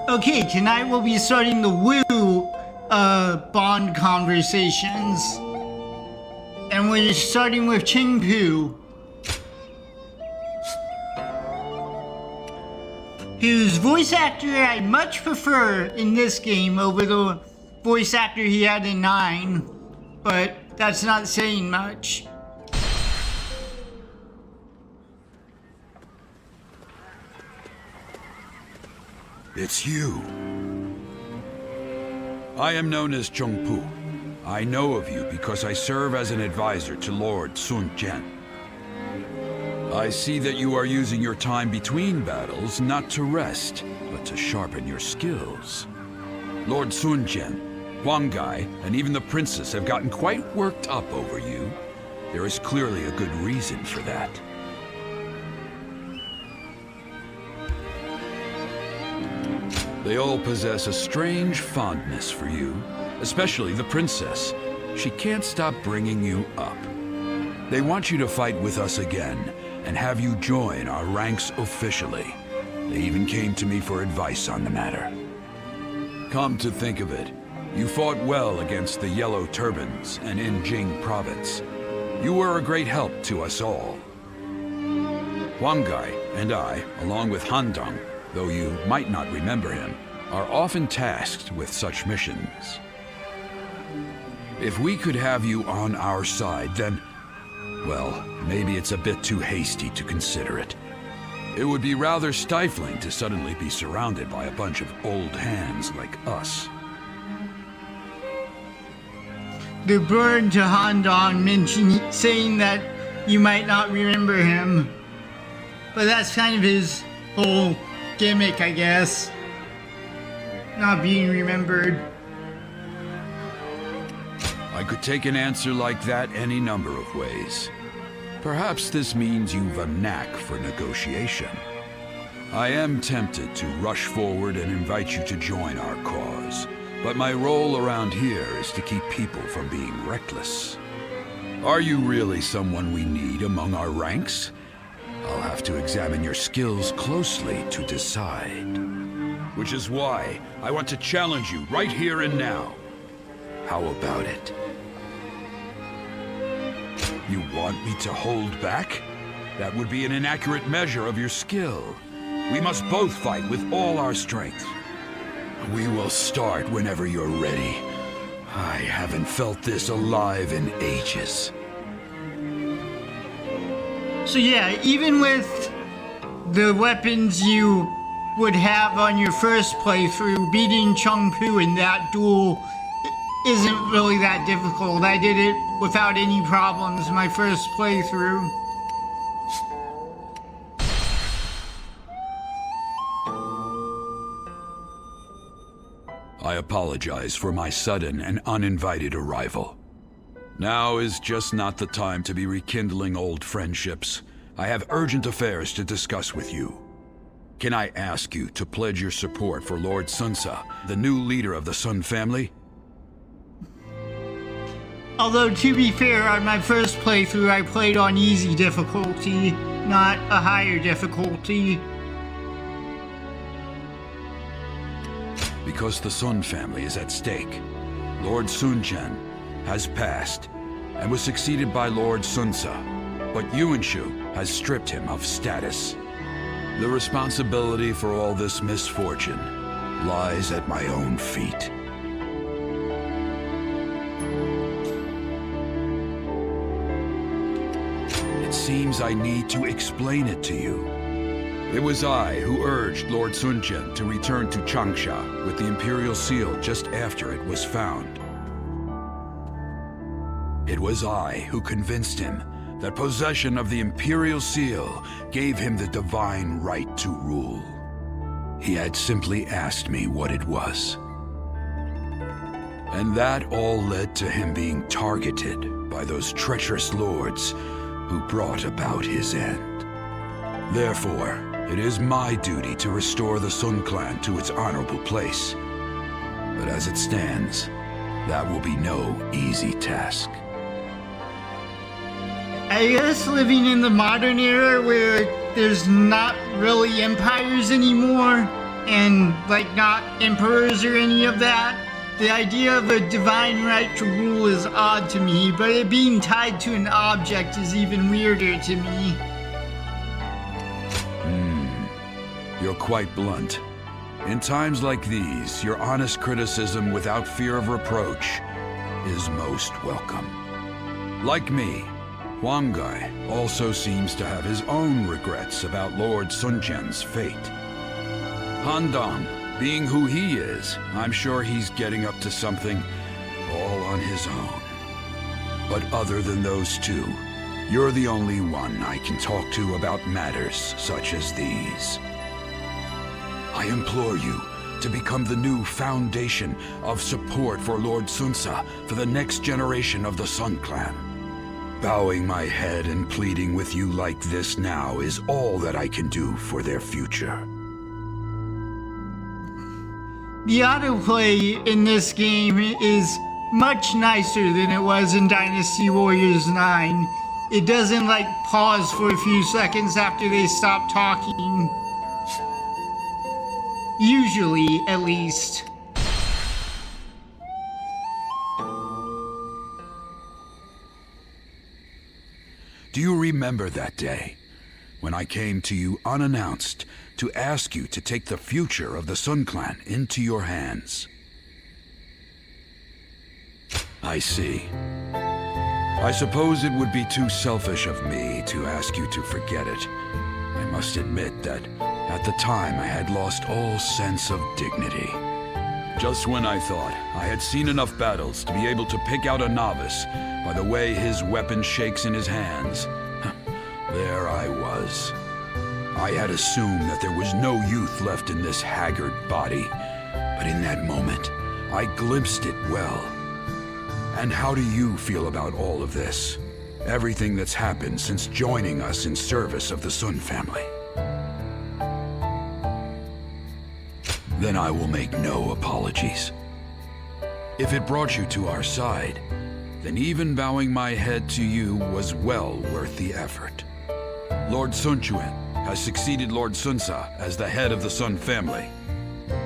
Okay, tonight we'll be starting the Wu bond conversations. And we're starting with Cheng, whose voice actor I much prefer in this game over the voice actor he had in 9, but that's not saying much. It's you. I am known as Jian. I know of you because I serve as an advisor to Lord Sun Jian. I see that you are using your time between battles not to rest, but to sharpen your skills. Lord Sun Jian, Huang, and even the princess have gotten quite worked up over you. There is clearly a good reason for that. They all possess a strange fondness for you, especially the princess. She can't stop bringing you up. They want you to fight with us again, and have you join our ranks officially. They even came to me for advice on the matter. Come to think of it, you fought well against the Yellow Turbans and in Jing province. You were a great help to us all. Huang and I, along with Han Dong, though you might not remember him, are often tasked with such missions. If we could have you on our side, then, well, maybe it's a bit too hasty to consider it. It would be rather stifling to suddenly be surrounded by a bunch of old hands like us. The burn to Han Dong saying that you might not remember him. But that's kind of his whole gimmick, I guess. Not being remembered. I could take an answer like that any number of ways. Perhaps this means you've a knack for negotiation. I am tempted to rush forward and invite you to join our cause, but my role around here is to keep people from being reckless. Are you really someone we need among our ranks? I'll have to examine your skills closely to decide. Which is why I want to challenge you right here and now. How about it? You want me to hold back? That would be an inaccurate measure of your skill. We must both fight with all our strength. We will start whenever you're ready. I haven't felt this alive in ages. So yeah, even with the weapons you would have on your first playthrough, beating Cheng in that duel isn't really that difficult. I did it without any problems my first playthrough. I apologize for my sudden and uninvited arrival. Now is just not the time to be rekindling old friendships. I have urgent affairs to discuss with you. Can I ask you to pledge your support for Lord Sunsa, the new leader of the Sun family? Although, to be fair, on my first playthrough I played on easy difficulty, not a higher difficulty. Because the Sun family is at stake. Lord Sun Jian has passed and was succeeded by Lord Sunsa, but Yuanshu has stripped him of status. The responsibility for all this misfortune lies at my own feet. It seems I need to explain it to you. It was I who urged Lord Sun Jian to return to Changsha with the Imperial Seal just after it was found. It was I who convinced him that possession of the Imperial Seal gave him the divine right to rule. He had simply asked me what it was. And that all led to him being targeted by those treacherous lords who brought about his end. Therefore, it is my duty to restore the Sun clan to its honorable place. But as it stands, that will be no easy task. I guess living in the modern era where there's not really empires anymore, and, like, not emperors or any of that. The idea of a divine right to rule is odd to me, but it being tied to an object is even weirder to me. You're quite blunt. In times like these, your honest criticism without fear of reproach is most welcome. Like me, Huang also seems to have his own regrets about Lord Sun Jian's fate. Han Dong, being who he is, I'm sure he's getting up to something all on his own. But other than those two, you're the only one I can talk to about matters such as these. I implore you to become the new foundation of support for Lord Sunsa for the next generation of the Sun Clan. Bowing my head and pleading with you like this now is all that I can do for their future. The autoplay in this game is much nicer than it was in Dynasty Warriors 9. It doesn't, like, pause for a few seconds after they stop talking. Usually, at least. Do you remember that day when I came to you unannounced to ask you to take the future of the Sun Clan into your hands? I see. I suppose it would be too selfish of me to ask you to forget it. I must admit that at the time I had lost all sense of dignity. Just when I thought I had seen enough battles to be able to pick out a novice by the way his weapon shakes in his hands, there I was. I had assumed that there was no youth left in this haggard body, but in that moment, I glimpsed it well. And how do you feel about all of this? Everything that's happened since joining us in service of the Sun family? Then I will make no apologies. If it brought you to our side, then even bowing my head to you was well worth the effort. Lord Sun Quan has succeeded Lord Sunsa as the head of the Sun family.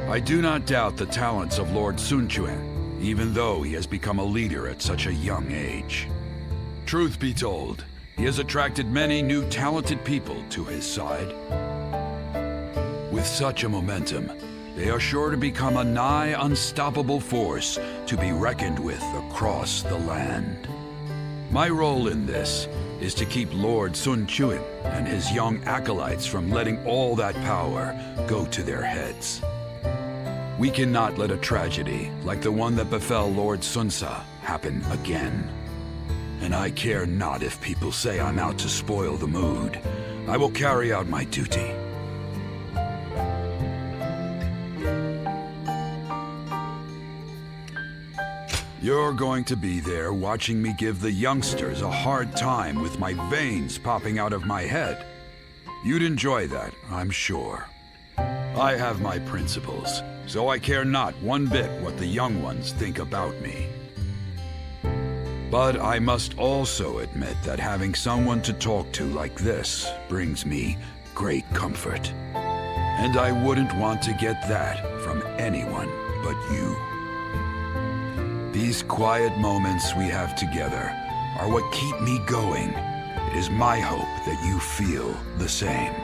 I do not doubt the talents of Lord Sun Quan, even though he has become a leader at such a young age. Truth be told, he has attracted many new talented people to his side. With such a momentum, they are sure to become a nigh unstoppable force to be reckoned with across the land. My role in this is to keep Lord Sun Quan and his young acolytes from letting all that power go to their heads. We cannot let a tragedy like the one that befell Lord Sunsa happen again. And I care not if people say I'm out to spoil the mood. I will carry out my duty. You're going to be there watching me give the youngsters a hard time with my veins popping out of my head. You'd enjoy that, I'm sure. I have my principles, so I care not one bit what the young ones think about me. But I must also admit that having someone to talk to like this brings me great comfort. And I wouldn't want to get that from anyone but you. These quiet moments we have together are what keep me going. It is my hope that you feel the same.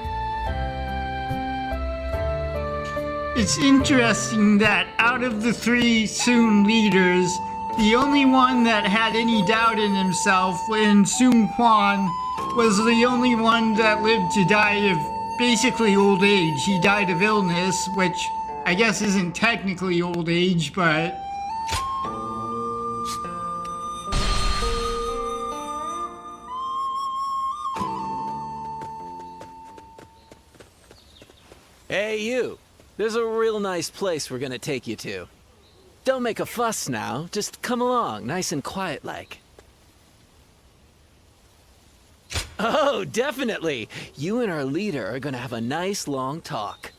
It's interesting that out of the three Sun leaders, the only one that had any doubt in himself when Sun Quan was the only one that lived to die of basically old age. He died of illness, which I guess isn't technically old age, but... Hey, you. There's a real nice place we're gonna take you to. Don't make a fuss now. Just come along, nice and quiet like. Oh, definitely. You and our leader are gonna have a nice long talk.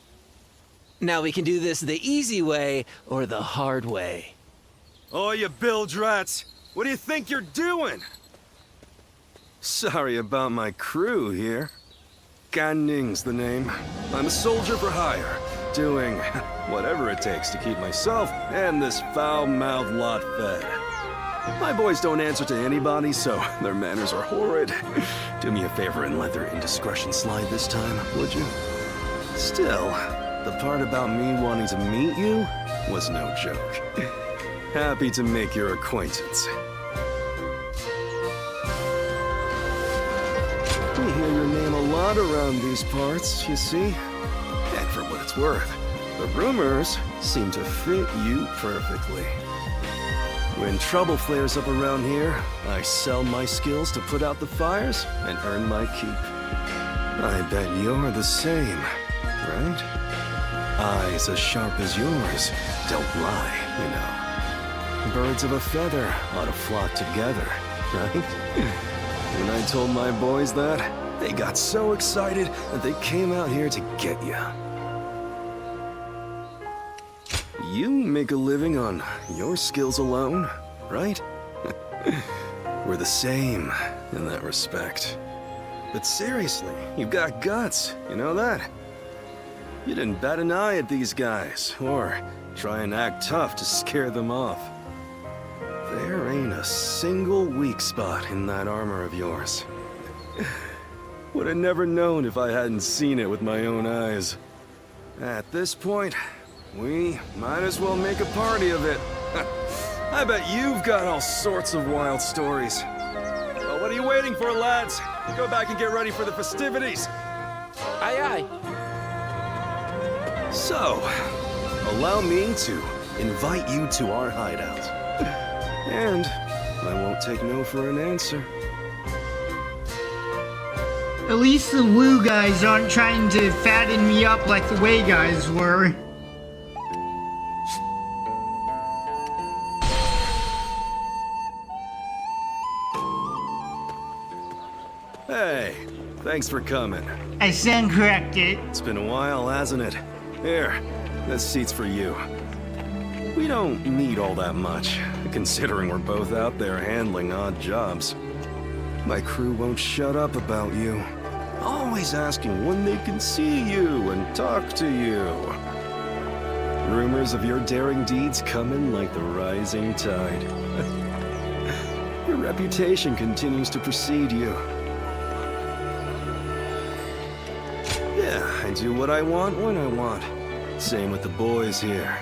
Now we can do this the easy way or the hard way. Oh, you bilge rats! What do you think you're doing? Sorry about my crew here. Gan Ning's the name. I'm a soldier for hire, doing whatever it takes to keep myself and this foul-mouthed lot fed. My boys don't answer to anybody, so their manners are horrid. Do me a favor and let their indiscretion slide this time, would you? Still, the part about me wanting to meet you was no joke. Happy to make your acquaintance. We hear your name a lot around these parts, you see? And for what it's worth, the rumors seem to fit you perfectly. When trouble flares up around here, I sell my skills to put out the fires and earn my keep. I bet you're the same, right? Eyes as sharp as yours don't lie, you know. Birds of a feather ought to flock together, right? When I told my boys that, they got so excited that they came out here to get you. You make a living on your skills alone, right? We're the same in that respect. But seriously, you've got guts, you know that? You didn't bat an eye at these guys, or try and act tough to scare them off. There ain't a single weak spot in that armor of yours. Would have never known if I hadn't seen it with my own eyes. At this point, we might as well make a party of it. I bet you've got all sorts of wild stories. Well, what are you waiting for, lads? Go back and get ready for the festivities. Aye, aye. So, allow me to invite you to our hideout. And I won't take no for an answer. At least the Wu guys aren't trying to fatten me up like the Wei guys were. Hey, thanks for coming. I stand corrected. It's been a while, hasn't it? Here, this seat's for you. We don't meet all that much, considering we're both out there handling odd jobs. My crew won't shut up about you. Always asking when they can see you and talk to you. Rumors of your daring deeds come in like the rising tide. Your reputation continues to precede you. Yeah, I do what I want when I want. Same with the boys here.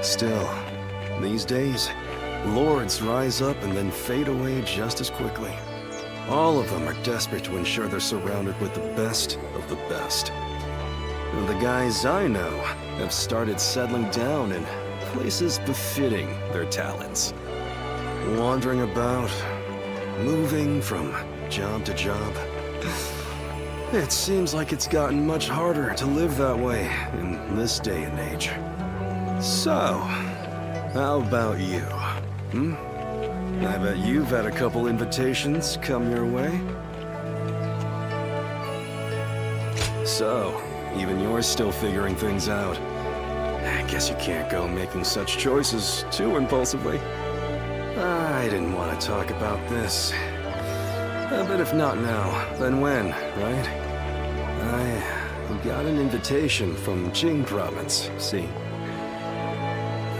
Still, these days, lords rise up and then fade away just as quickly. All of them are desperate to ensure they're surrounded with the best of the best. And the guys I know have started settling down in places befitting their talents. Wandering about, moving from job to job. It seems like it's gotten much harder to live that way in this day and age. So, how about you? I bet you've had a couple invitations come your way. So, even you're still figuring things out. I guess you can't go making such choices too impulsively. I didn't want to talk about this. But if not now, then when, right? I got an invitation from Jing province, see?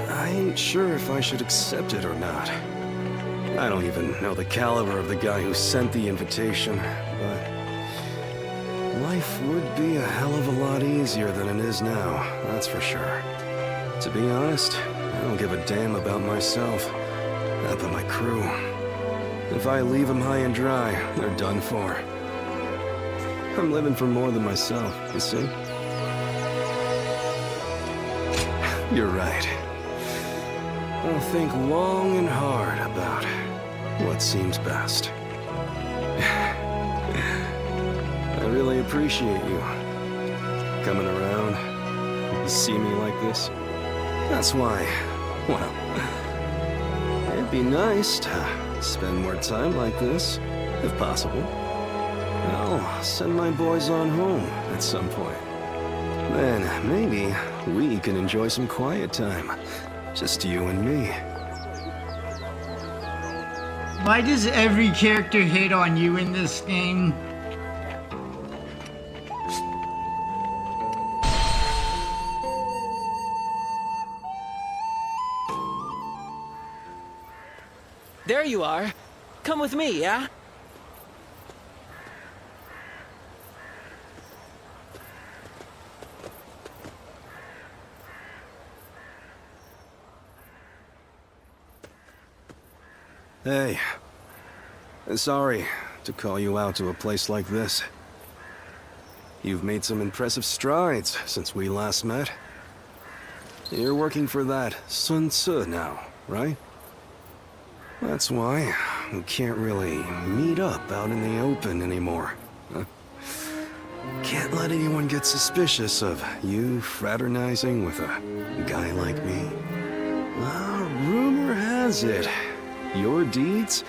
I ain't sure if I should accept it or not. I don't even know the caliber of the guy who sent the invitation, but life would be a hell of a lot easier than it is now, that's for sure. To be honest, I don't give a damn about myself, not about my crew. If I leave them high and dry, they're done for. I'm living for more than myself, you see? You're right. I'll think long and hard about what seems best. I really appreciate you coming around. You see me like this? That's why, well, it'd be nice to spend more time like this, if possible. I'll send my boys on home at some point. Then maybe we can enjoy some quiet time. Just you and me. Why does every character hit on you in this game? There you are. Come with me, yeah? Hey. Sorry to call you out to a place like this. You've made some impressive strides since we last met. You're working for that Sun Tzu now, right? That's why we can't really meet up out in the open anymore. Huh? Can't let anyone get suspicious of you fraternizing with a guy like me. Rumor has it, your deeds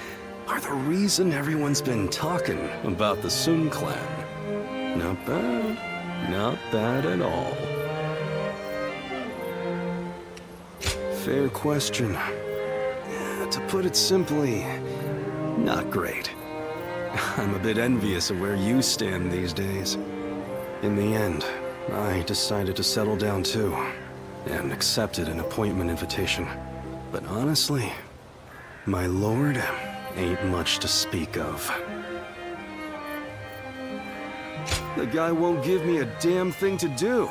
are the reason everyone's been talking about the Sun clan. Not bad. Not bad at all. Fair question. To put it simply, not great. I'm a bit envious of where you stand these days. In the end, I decided to settle down too, and accepted an appointment invitation. But honestly, my lord ain't much to speak of. The guy won't give me a damn thing to do.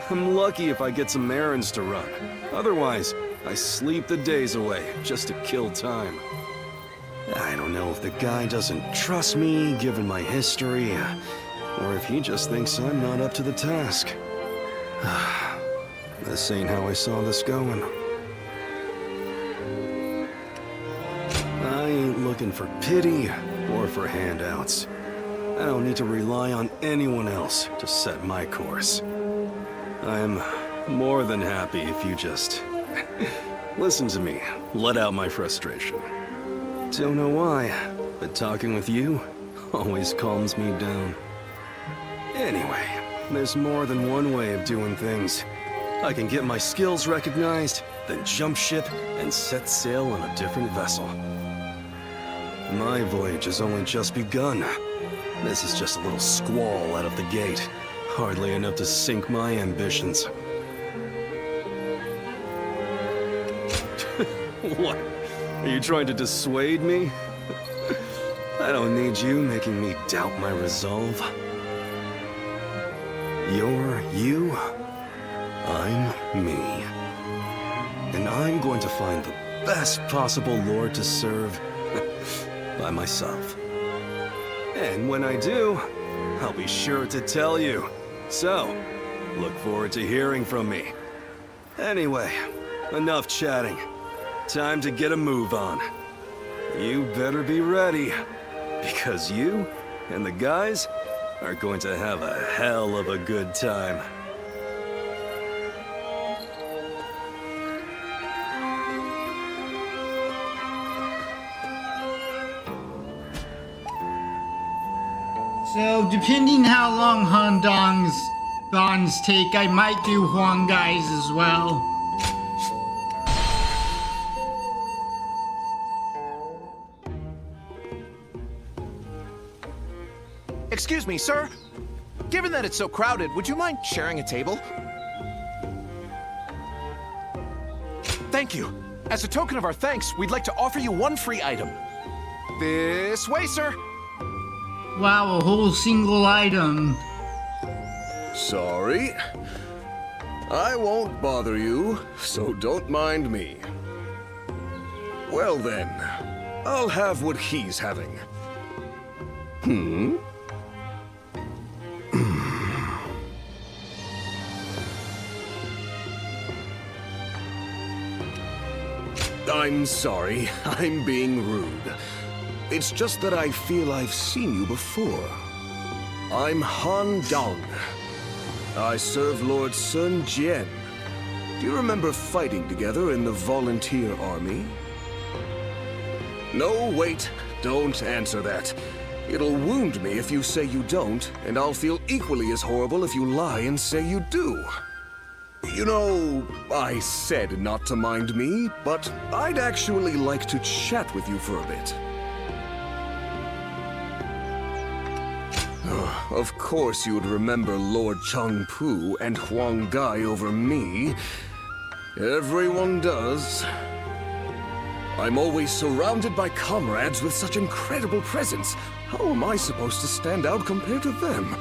I'm lucky if I get some errands to run. Otherwise, I sleep the days away just to kill time. I don't know if the guy doesn't trust me, given my history, or if he just thinks I'm not up to the task. This ain't how I saw this going. I ain't looking for pity or for handouts. I don't need to rely on anyone else to set my course. I'm more than happy if you just listen to me, let out my frustration. Don't know why, but talking with you always calms me down. Anyway, there's more than one way of doing things. I can get my skills recognized, then jump ship and set sail on a different vessel. My voyage has only just begun. This is just a little squall out of the gate. Hardly enough to sink my ambitions. What? Are you trying to dissuade me? I don't need you making me doubt my resolve. You're you, I'm me. And I'm going to find the best possible lord to serve by myself. And when I do, I'll be sure to tell you. So, look forward to hearing from me. Anyway, enough chatting. Time to get a move on. You better be ready, because you and the guys are going to have a hell of a good time. So, depending how long Han Dong's bonds take, I might do Huang guys as well. Excuse me, sir. Given that it's so crowded, would you mind sharing a table? Thank you. As a token of our thanks, we'd like to offer you one free item. This way, sir. Wow, a whole single item. Sorry. I won't bother you, so don't mind me. Well then, I'll have what he's having. I'm sorry, I'm being rude. It's just that I feel I've seen you before. I'm Han Dong. I serve Lord Sun Jian. Do you remember fighting together in the volunteer army? No, wait, don't answer that. It'll wound me if you say you don't, and I'll feel equally as horrible if you lie and say you do. You know, I said not to mind me, but I'd actually like to chat with you for a bit. Of course you'd remember Lord Changpu and Huang Gai over me. Everyone does. I'm always surrounded by comrades with such incredible presence. How am I supposed to stand out compared to them?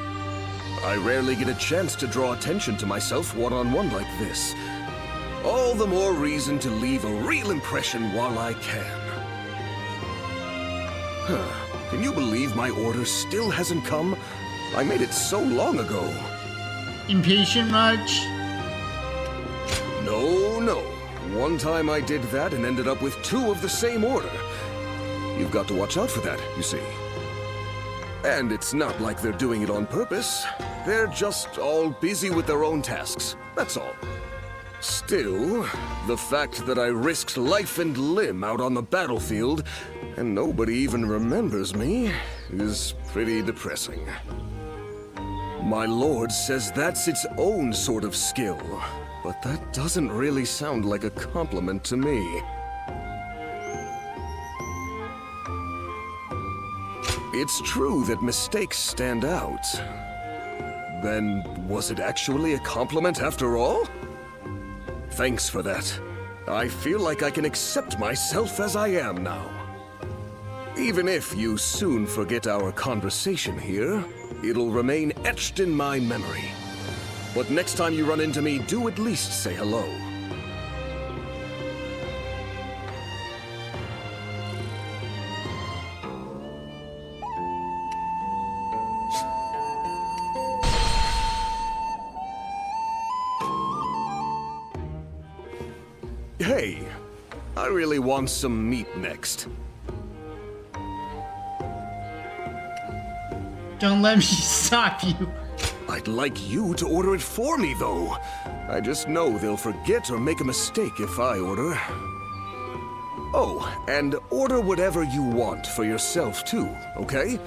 I rarely get a chance to draw attention to myself one-on-one like this. All the more reason to leave a real impression while I can. Can you believe my order still hasn't come? I made it so long ago. Impatient much? No. One time I did that and ended up with 2 of the same order. You've got to watch out for that, you see. And it's not like they're doing it on purpose. They're just all busy with their own tasks, that's all. Still, the fact that I risked life and limb out on the battlefield and nobody even remembers me is pretty depressing. My lord says that's its own sort of skill, but that doesn't really sound like a compliment to me. It's true that mistakes stand out. Then, was it actually a compliment after all? Thanks for that. I feel like I can accept myself as I am now. Even if you soon forget our conversation here, it'll remain etched in my memory. But next time you run into me, do at least say hello. Hey, I really want some meat next. Don't let me stop you. I'd like you to order it for me, though. I just know they'll forget or make a mistake if I order. Oh, and order whatever you want for yourself, too, okay?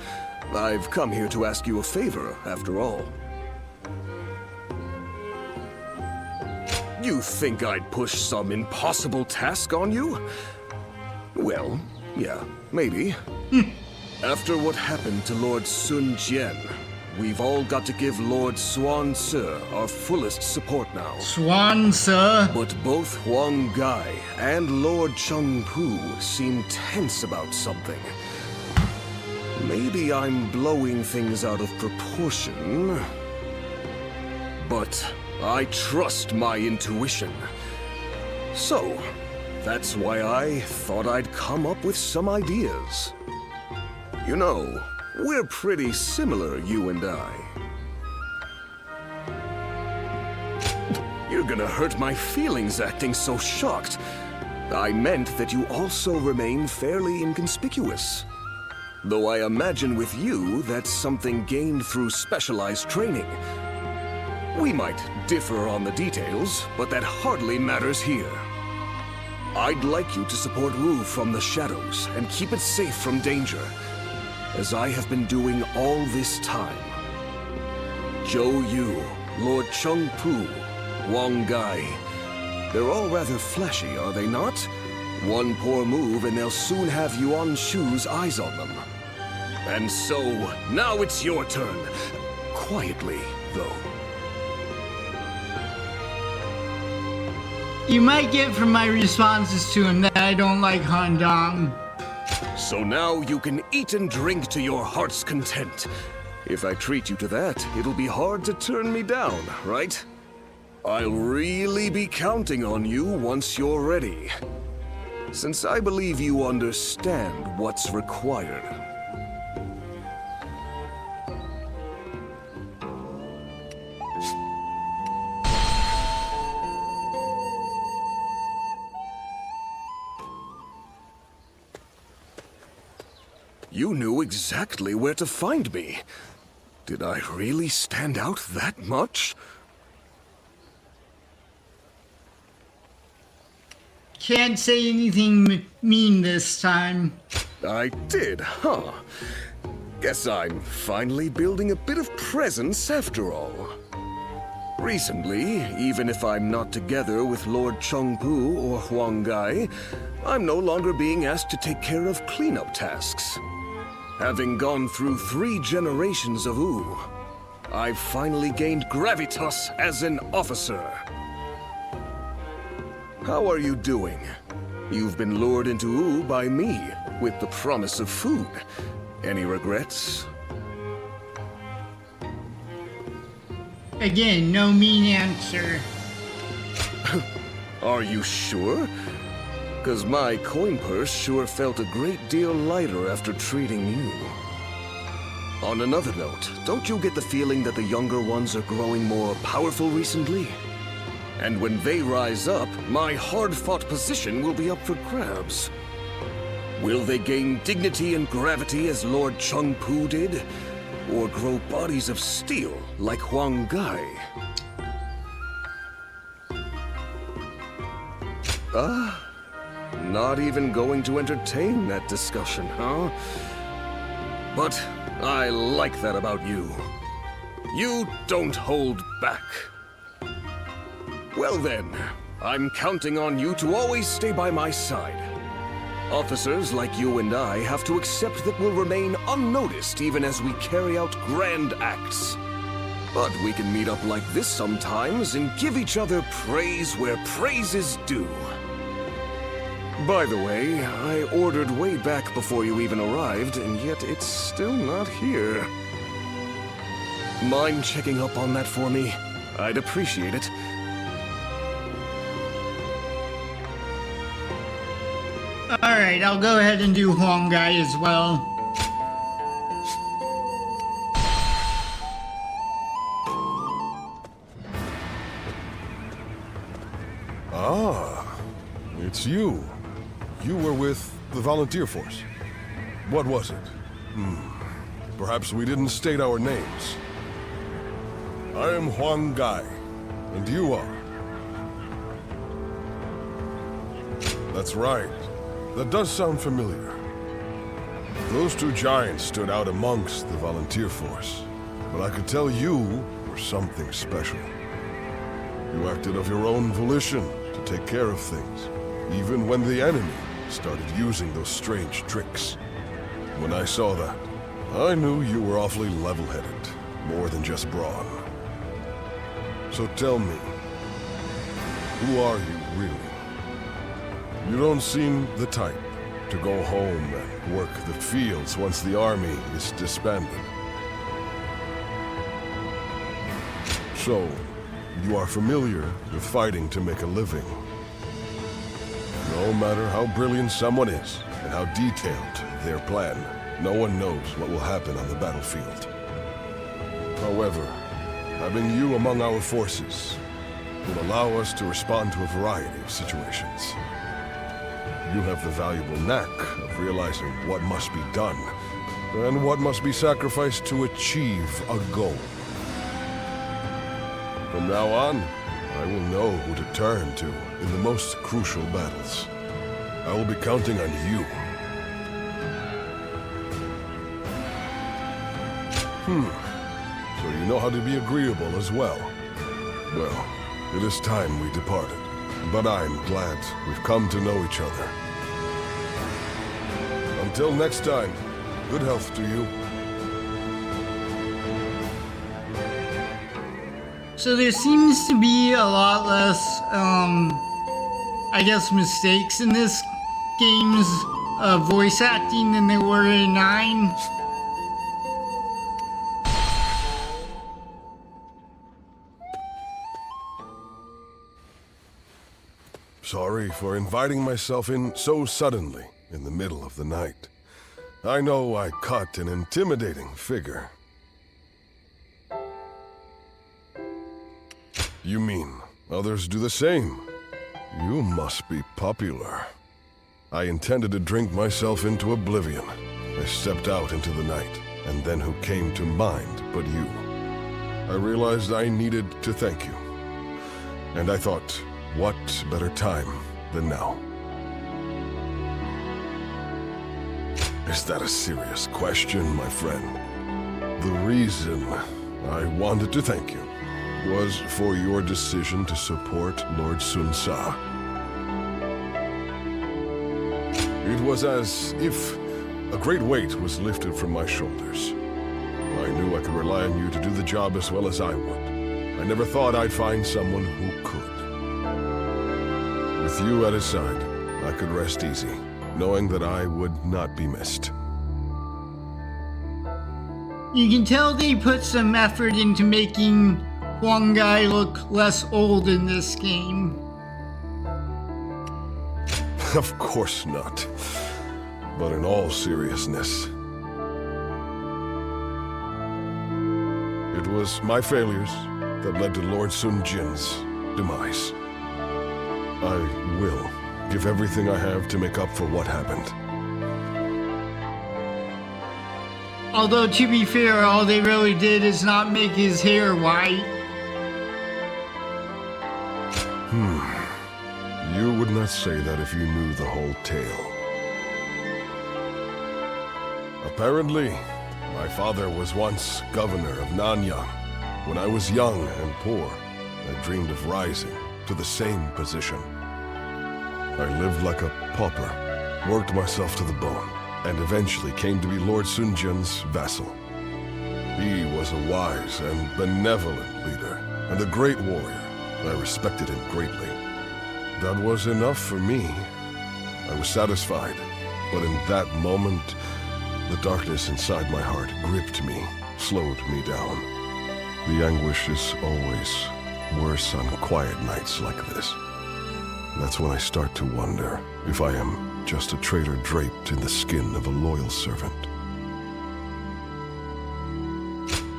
I've come here to ask you a favor, after all. You think I'd push some impossible task on you? Well, yeah, maybe. After what happened to Lord Sun Jian, we've all got to give Lord Xuan Ce our fullest support now. Swan, sir. But both Huang Gai and Lord Cheng Pu seem tense about something. Maybe I'm blowing things out of proportion, but I trust my intuition. So, that's why I thought I'd come up with some ideas. You know, we're pretty similar, you and I. You're gonna hurt my feelings acting so shocked. I meant that you also remain fairly inconspicuous. Though I imagine with you, that's something gained through specialized training. We might differ on the details, but that hardly matters here. I'd like you to support Wu from the shadows and keep it safe from danger, as I have been doing all this time. Zhou Yu, Lord Cheng Pu, Huang Gai. They're all rather flashy, are they not? One poor move and they'll soon have Yuan Shu's eyes on them. And so, now it's your turn. Quietly, though. You might get from my responses to him that I don't like Han Dong. So now you can eat and drink to your heart's content. If I treat you to that, it'll be hard to turn me down, right? I'll really be counting on you once you're ready, since I believe you understand what's required. You knew exactly where to find me. Did I really stand out that much? Can't say anything mean this time. I did, huh? Guess I'm finally building a bit of presence after all. Recently, even if I'm not together with Lord Cheng Pu or Huang Gai, I'm no longer being asked to take care of cleanup tasks. Having gone through 3 generations of Wu, I've finally gained gravitas as an officer. How are you doing? You've been lured into Wu by me, with the promise of food. Any regrets? Again, no mean answer. Are you sure? 'Cause my coin purse sure felt a great deal lighter after treating you. On another note, don't you get the feeling that the younger ones are growing more powerful recently? And when they rise up, my hard-fought position will be up for grabs. Will they gain dignity and gravity as Lord Chengpu did? Or grow bodies of steel like Huang Gai? Not even going to entertain that discussion, huh? But I like that about you. You don't hold back. Well then, I'm counting on you to always stay by my side. Officers like you and I have to accept that we'll remain unnoticed even as we carry out grand acts. But we can meet up like this sometimes and give each other praise where praise is due. By the way, I ordered way back before you even arrived, and yet it's still not here. Mind checking up on that for me? I'd appreciate it. Alright, I'll go ahead and do Huang Gai as well. Ah, it's you. You were with the volunteer force. What was it? Perhaps we didn't state our names. I am Huang Gai, and you are? That's right. That does sound familiar. Those two giants stood out amongst the volunteer force, but I could tell you were something special. You acted of your own volition to take care of things, even when the enemy started using those strange tricks. When I saw that, I knew you were awfully level-headed, more than just brawn. So tell me, who are you really? You don't seem the type to go home and work the fields once the army is disbanded. So, you are familiar with fighting to make a living. No matter how brilliant someone is, and how detailed their plan, no one knows what will happen on the battlefield. However, having you among our forces will allow us to respond to a variety of situations. You have the valuable knack of realizing what must be done, and what must be sacrificed to achieve a goal. From now on, I will know who to turn to in the most crucial battles. I will be counting on you. So you know how to be agreeable as well. Well, it is time we departed, but I'm glad we've come to know each other. Until next time, good health to you. So there seems to be a lot less, I guess, mistakes in this game's voice acting than there were in 9. Sorry for inviting myself in so suddenly in the middle of the night. I know I cut an intimidating figure. You mean others do the same? You must be popular. I intended to drink myself into oblivion. I stepped out into the night, and then who came to mind but you? I realized I needed to thank you. And I thought, what better time than now? Is that a serious question, my friend? The reason I wanted to thank you was for your decision to support Lord Sun Sa. It was as if a great weight was lifted from my shoulders. I knew I could rely on you to do the job as well as I would. I never thought I'd find someone who could. With you at his side, I could rest easy, knowing that I would not be missed. You can tell they put some effort into making Huang guy look less old in this game. Of course not. But in all seriousness, it was my failures that led to Lord Sun Jin's demise. I will give everything I have to make up for what happened. Although, to be fair, all they really did is not make his hair white. You would not say that if you knew the whole tale. Apparently, my father was once governor of Nanyang. When I was young and poor, I dreamed of rising to the same position. I lived like a pauper, worked myself to the bone, and eventually came to be Lord Sun Jin's vassal. He was a wise and benevolent leader, and a great warrior. I respected him greatly. That was enough for me. I was satisfied, but in that moment, the darkness inside my heart gripped me, slowed me down. The anguish is always worse on quiet nights like this. That's when I start to wonder if I am just a traitor draped in the skin of a loyal servant.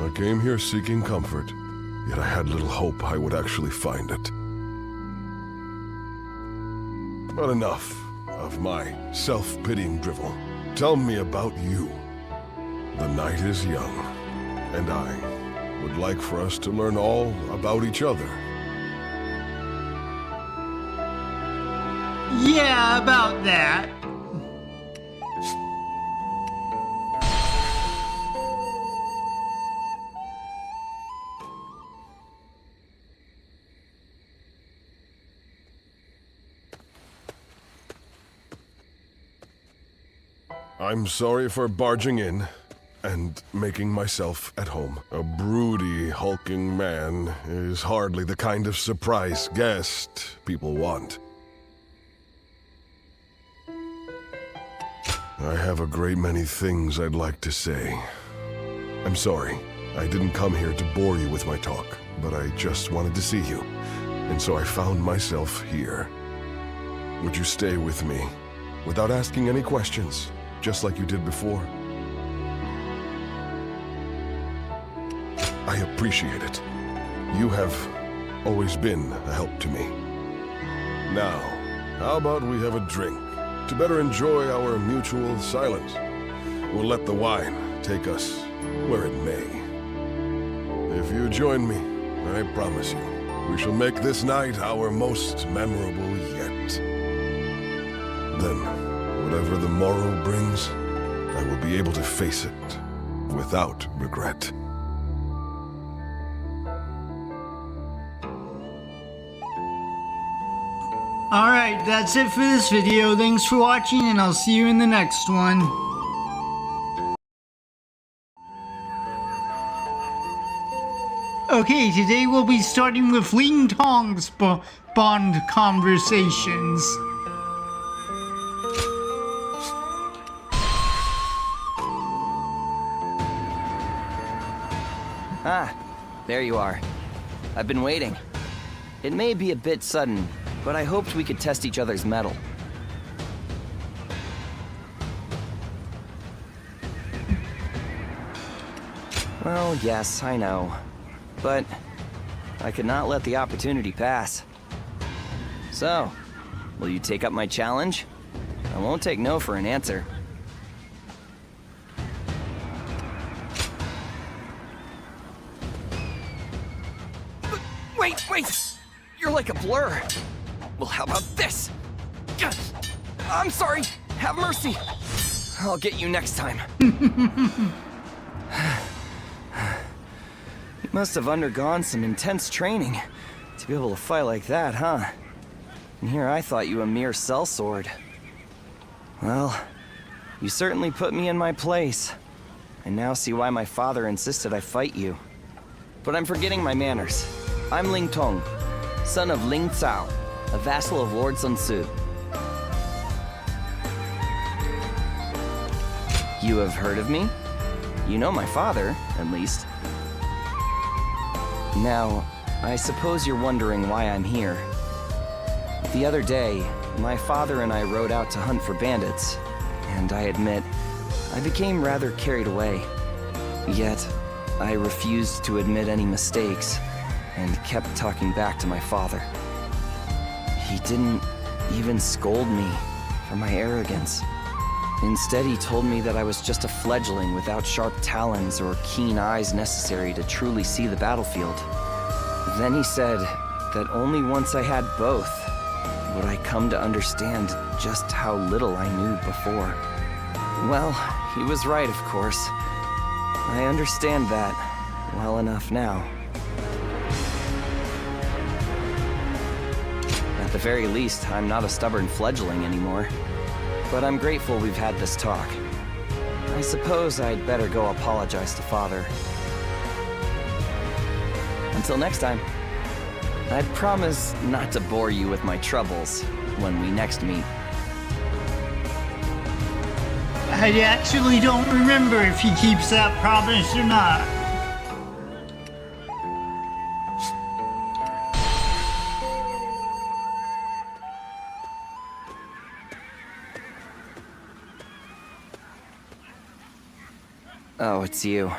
I came here seeking comfort, yet I had little hope I would actually find it. But enough of my self-pitying drivel. Tell me about you. The night is young, and I would like for us to learn all about each other. Yeah, about that. I'm sorry for barging in and making myself at home. A broody, hulking man is hardly the kind of surprise guest people want. I have a great many things I'd like to say. I'm sorry, I didn't come here to bore you with my talk, but I just wanted to see you, and so I found myself here. Would you stay with me, without asking any questions, just like you did before? I appreciate it. You have always been a help to me. Now, how about we have a drink? To better enjoy our mutual silence. We'll let the wine take us where it may. If you join me, I promise you, we shall make this night our most memorable yet. Then, whatever the morrow brings, I will be able to face it without regret. Alright, that's it for this video. Thanks for watching, and I'll see you in the next one. Okay, today we'll be starting with Ling Tong's bond conversations. Ah, there you are. I've been waiting. It may be a bit sudden, but I hoped we could test each other's mettle. Well, yes, I know. But I could not let the opportunity pass. So, will you take up my challenge? I won't take no for an answer. Wait! You're like a blur. Well, how about this? I'm sorry. Have mercy. I'll get you next time. You must have undergone some intense training to be able to fight like that, huh? And here I thought you a mere sellsword. Well, you certainly put me in my place. I now see why my father insisted I fight you. But I'm forgetting my manners. I'm Ling Tong, son of Ling Cao, a vassal of Lord Sun Tzu. You have heard of me? You know my father, at least. Now, I suppose you're wondering why I'm here. The other day, my father and I rode out to hunt for bandits, and I admit, I became rather carried away. Yet, I refused to admit any mistakes, and kept talking back to my father. He didn't even scold me for my arrogance. Instead, he told me that I was just a fledgling without sharp talons or keen eyes necessary to truly see the battlefield. Then he said that only once I had both would I come to understand just how little I knew before. Well, he was right, of course. I understand that well enough now. At the very least, I'm not a stubborn fledgling anymore. But I'm grateful we've had this talk. I suppose I'd better go apologize to Father. Until next time, I'd promise not to bore you with my troubles when we next meet. I actually don't remember if he keeps that promise or not. Oh, it's you.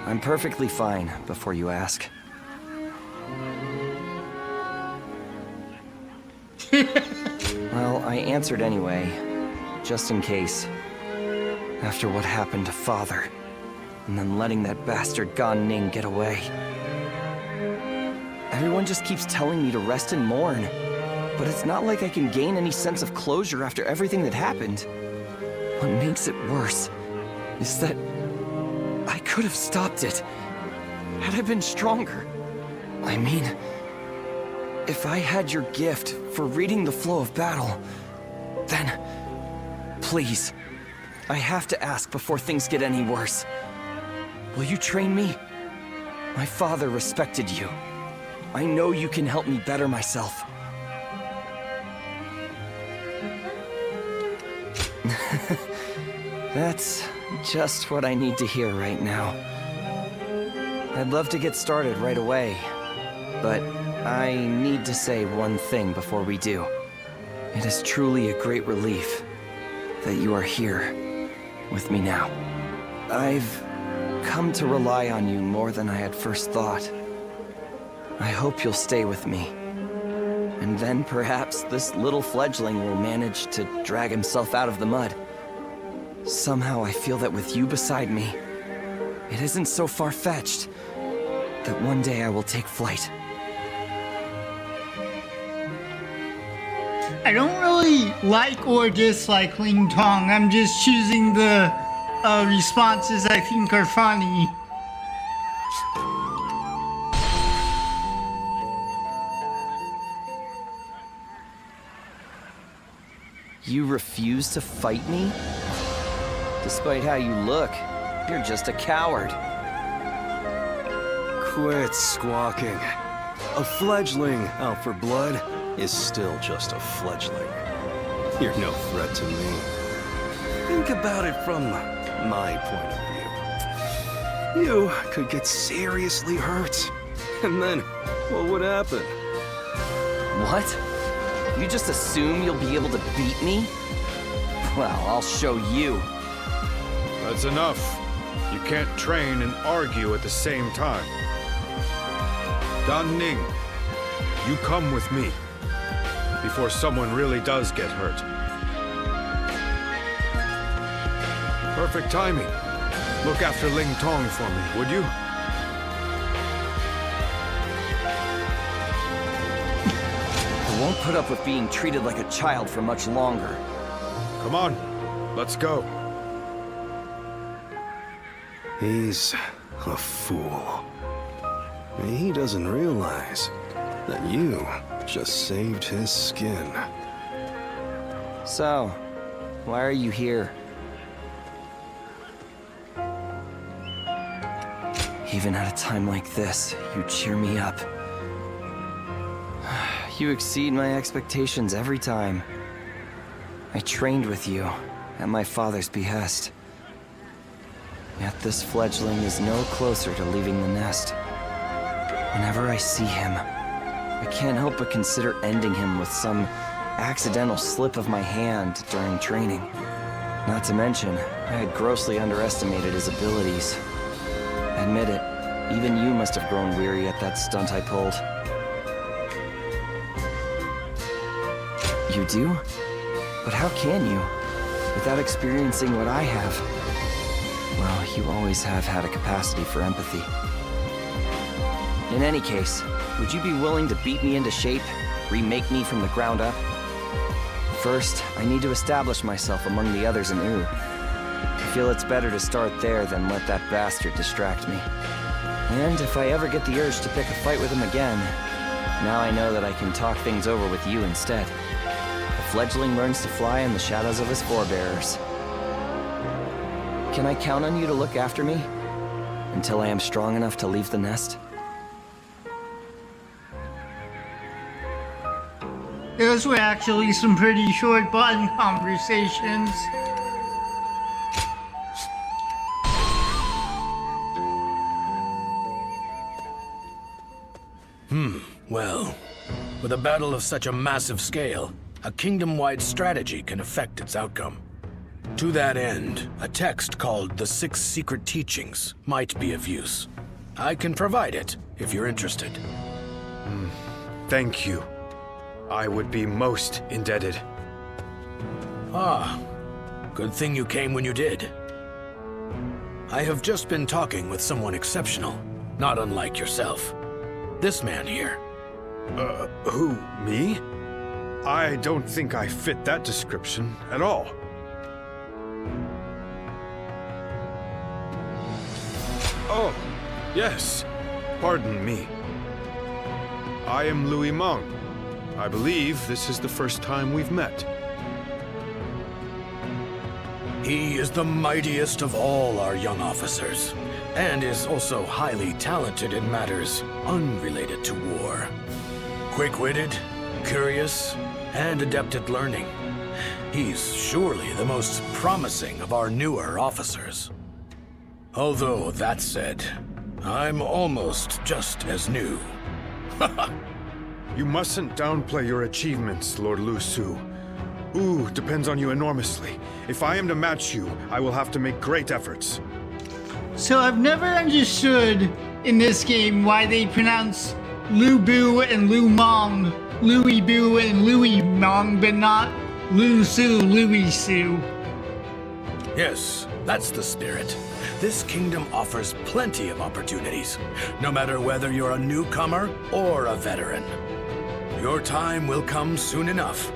I'm perfectly fine, before you ask. Well, I answered anyway, just in case. After what happened to Father, and then letting that bastard Gan Ning get away. Everyone just keeps telling me to rest and mourn, but it's not like I can gain any sense of closure after everything that happened. What makes it worse is that I could have stopped it, had I been stronger. I mean, if I had your gift for reading the flow of battle, then, please, I have to ask before things get any worse. Will you train me? My father respected you. I know you can help me better myself. That's just what I need to hear right now. I'd love to get started right away, but I need to say one thing before we do. It is truly a great relief that you are here with me now. I've come to rely on you more than I had first thought. I hope you'll stay with me. And then perhaps this little fledgling will manage to drag himself out of the mud. Somehow I feel that with you beside me, it isn't so far-fetched that one day I will take flight. I don't really like or dislike Ling Tong. I'm just choosing the responses I think are funny. You refuse to fight me? Despite how you look, you're just a coward. Quit squawking. A fledgling out for blood is still just a fledgling. You're no threat to me. Think about it from my point of view. You could get seriously hurt. And then, what would happen? What? You just assume you'll be able to beat me? Well, I'll show you. That's enough. You can't train and argue at the same time. Gan Ning, you come with me before someone really does get hurt. Perfect timing. Look after Ling Tong for me, would you? I won't put up with being treated like a child for much longer. Come on, let's go. He's a fool. He doesn't realize that you just saved his skin. So, why are you here? Even at a time like this, you cheer me up. You exceed my expectations every time. I trained with you, at my father's behest. Yet this fledgling is no closer to leaving the nest. Whenever I see him, I can't help but consider ending him with some accidental slip of my hand during training. Not to mention, I had grossly underestimated his abilities. Admit it, even you must have grown weary at that stunt I pulled. You do? But how can you, without experiencing what I have? Well, you always have had a capacity for empathy. In any case, would you be willing to beat me into shape, remake me from the ground up? First, I need to establish myself among the others in Wu. I feel it's better to start there than let that bastard distract me. And if I ever get the urge to pick a fight with him again, now I know that I can talk things over with you instead. The fledgling learns to fly in the shadows of his forebearers. Can I count on you to look after me? Until I am strong enough to leave the nest? Those were actually some pretty short button conversations. Well, with a battle of such a massive scale, a kingdom-wide strategy can affect its outcome. To that end, a text called The Six Secret Teachings might be of use. I can provide it, if you're interested. Thank you. I would be most indebted. Ah, good thing you came when you did. I have just been talking with someone exceptional, not unlike yourself. This man here. Who, me? I don't think I fit that description at all. Oh, yes. Pardon me. I am Louis Meng. I believe this is the first time we've met. He is the mightiest of all our young officers, and is also highly talented in matters unrelated to war. Quick-witted, curious, and adept at learning. He's surely the most promising of our newer officers. Although, that said, I'm almost just as new. You mustn't downplay your achievements, Lord Lu Su. Wu depends on you enormously. If I am to match you, I will have to make great efforts. So I've never understood in this game why they pronounce Lu Bu and Lu Meng Louis Bu and Louis Meng, but not Lu Su, Louis Su. Yes, that's the spirit. This kingdom offers plenty of opportunities, no matter whether you're a newcomer or a veteran. Your time will come soon enough,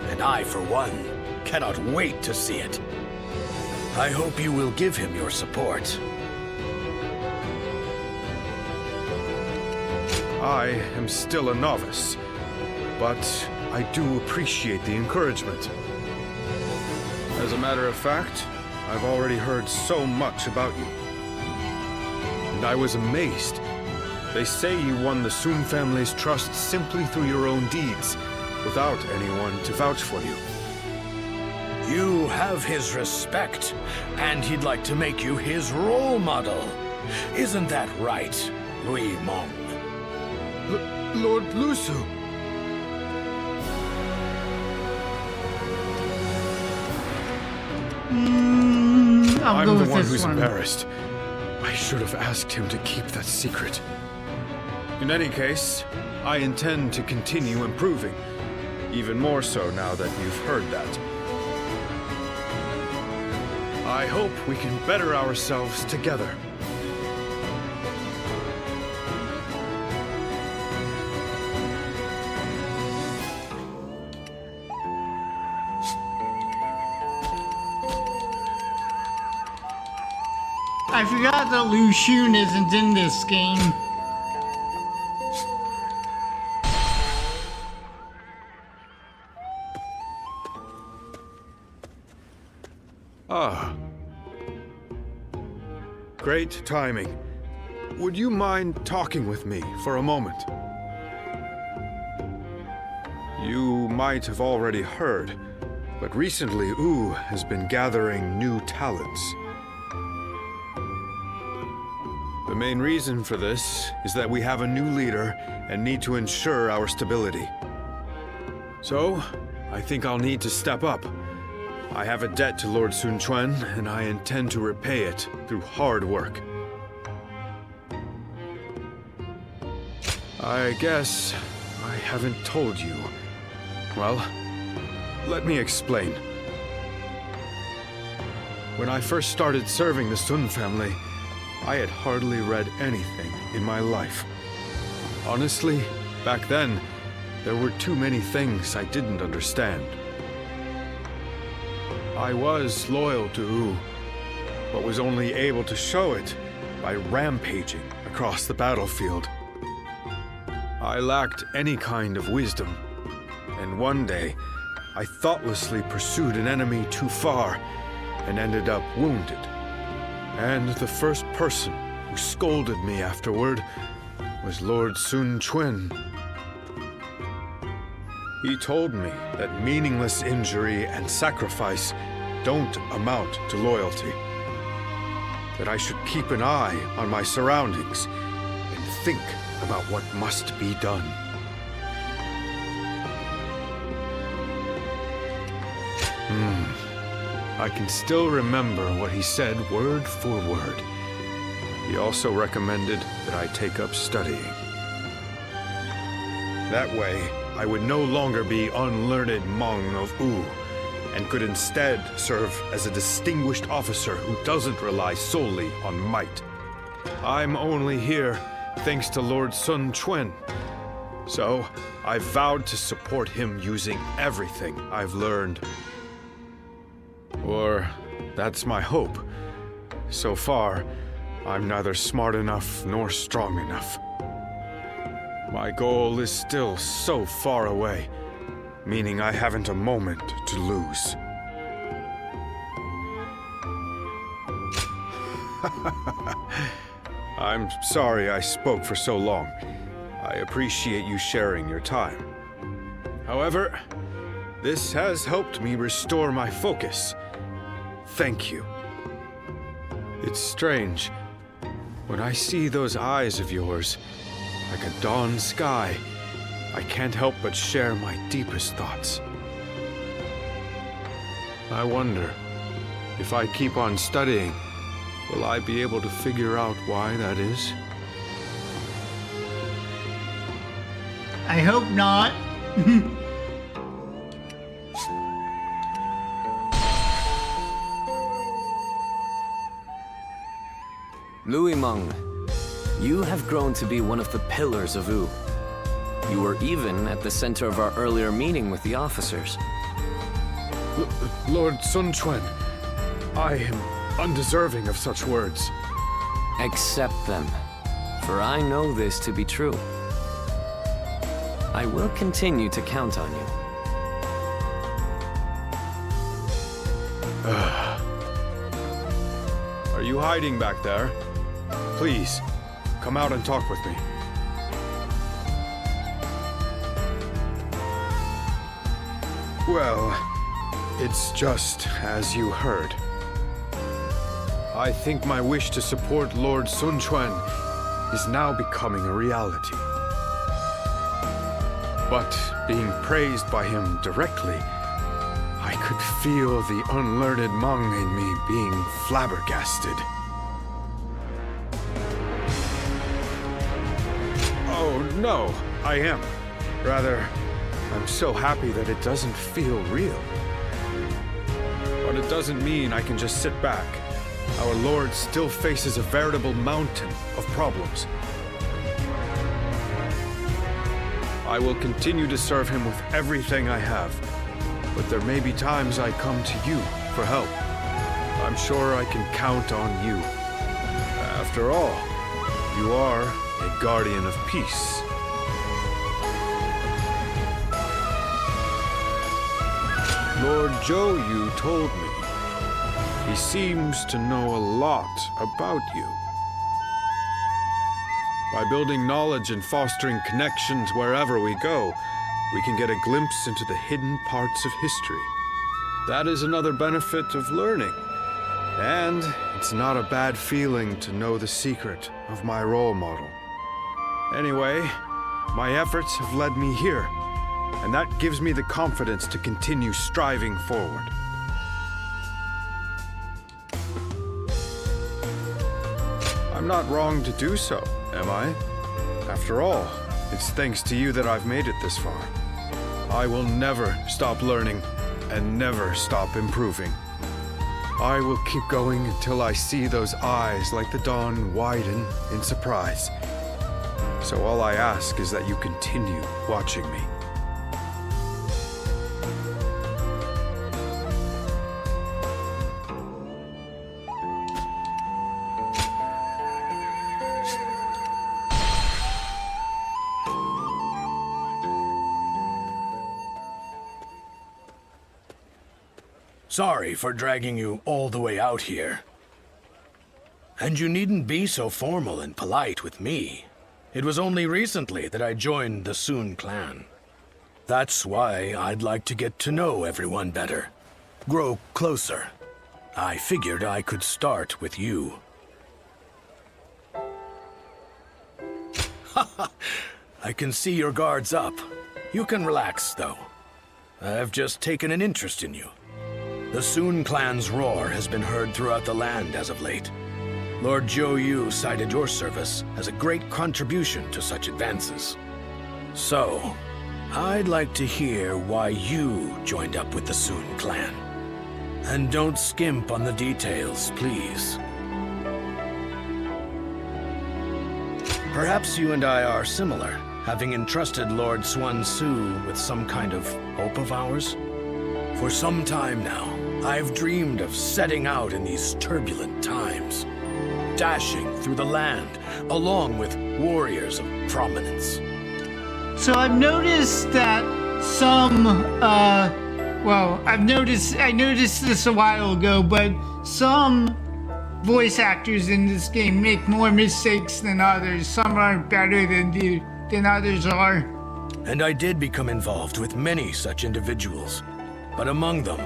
and I, for one, cannot wait to see it. I hope you will give him your support. I am still a novice, but I do appreciate the encouragement. As a matter of fact, I've already heard so much about you. And I was amazed. They say you won the Sun family's trust simply through your own deeds, without anyone to vouch for you. You have his respect, and he'd like to make you his role model. Isn't that right, Louis Meng? Lord Lu Su. I'll go I'm the with one this who's one. embarrassed. I should have asked him to keep that secret. In any case, I intend to continue improving. Even more so now that you've heard that. I hope we can better ourselves together. I forgot that Lu Xun isn't in this game. Ah. Great timing. Would you mind talking with me for a moment? You might have already heard, But recently, Wu has been gathering new talents. The main reason for this is that we have a new leader and need to ensure our stability. So, I think I'll need to step up. I have a debt to Lord Sun Quan, and I intend to repay it through hard work. I guess I haven't told you. Well, let me explain. When I first started serving the Sun family, I had hardly read anything in my life. Honestly, back then, there were too many things I didn't understand. I was loyal to Wu, but was only able to show it by rampaging across the battlefield. I lacked any kind of wisdom, and one day, I thoughtlessly pursued an enemy too far and ended up wounded. And the first person who scolded me afterward was Lord Sun Quan. He told me that meaningless injury and sacrifice don't amount to loyalty. That I should keep an eye on my surroundings and think about what must be done. I can still remember what he said word for word. He also recommended that I take up studying. That way, I would no longer be unlearned Hmong of Wu, and could instead serve as a distinguished officer who doesn't rely solely on might. I'm only here thanks to Lord Sun Quan. So, I vowed to support him using everything I've learned. Or, that's my hope. So far, I'm neither smart enough nor strong enough. My goal is still so far away, meaning I haven't a moment to lose. I'm sorry I spoke for so long. I appreciate you sharing your time. However, this has helped me restore my focus. Thank you. It's strange. When I see those eyes of yours, like a dawn sky, I can't help but share my deepest thoughts. I wonder, if I keep on studying, will I be able to figure out why that is? I hope not. Louis Meng, you have grown to be one of the pillars of Wu. You were even at the center of our earlier meeting with the officers. Lord Sun Quan, I am undeserving of such words. Accept them, for I know this to be true. I will continue to count on you. Are you hiding back there? Please, come out and talk with me. Well, it's just as you heard. I think my wish to support Lord Sun Quan is now becoming a reality. But being praised by him directly, I could feel the unlearned Hmong in me being flabbergasted. Oh, no, I am. Rather, I'm so happy that it doesn't feel real. But it doesn't mean I can just sit back. Our Lord still faces a veritable mountain of problems. I will continue to serve him with everything I have. But there may be times I come to you for help. I'm sure I can count on you. After all, you are a guardian of peace. Lord Zhou, you told me. He seems to know a lot about you. By building knowledge and fostering connections wherever we go, we can get a glimpse into the hidden parts of history. That is another benefit of learning. And it's not a bad feeling to know the secret of my role model. Anyway, my efforts have led me here, and that gives me the confidence to continue striving forward. I'm not wrong to do so, am I? After all, it's thanks to you that I've made it this far. I will never stop learning and never stop improving. I will keep going until I see those eyes like the dawn widen in surprise. So all I ask is that you continue watching me. Sorry for dragging you all the way out here. And you needn't be so formal and polite with me. It was only recently that I joined the Sun clan. That's why I'd like to get to know everyone better. Grow closer. I figured I could start with you. Haha, I can see your guard's up. You can relax, though. I've just taken an interest in you. The Sun clan's roar has been heard throughout the land as of late. Lord Zhou cited your service as a great contribution to such advances. So, I'd like to hear why you joined up with the Sun clan. And don't skimp on the details, please. Perhaps you and I are similar, having entrusted Lord Xuan Su with some kind of hope of ours. For some time now, I've dreamed of setting out in these turbulent times, dashing through the land, along with warriors of prominence. So I've noticed that some, I noticed this a while ago, but some voice actors in this game make more mistakes than others. Some are better than others are. And I did become involved with many such individuals, but among them,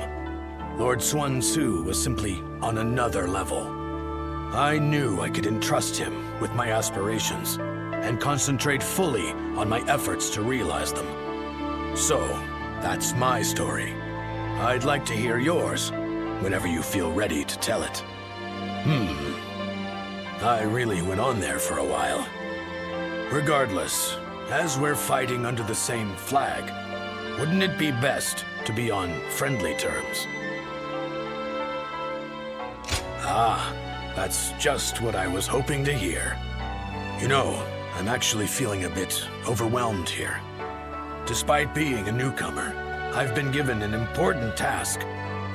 Lord Xuan Su was simply on another level. I knew I could entrust him with my aspirations and concentrate fully on my efforts to realize them. So, that's my story. I'd like to hear yours whenever you feel ready to tell it. I really went on there for a while. Regardless, as we're fighting under the same flag, wouldn't it be best to be on friendly terms? Ah, that's just what I was hoping to hear. You know, I'm actually feeling a bit overwhelmed here. Despite being a newcomer, I've been given an important task,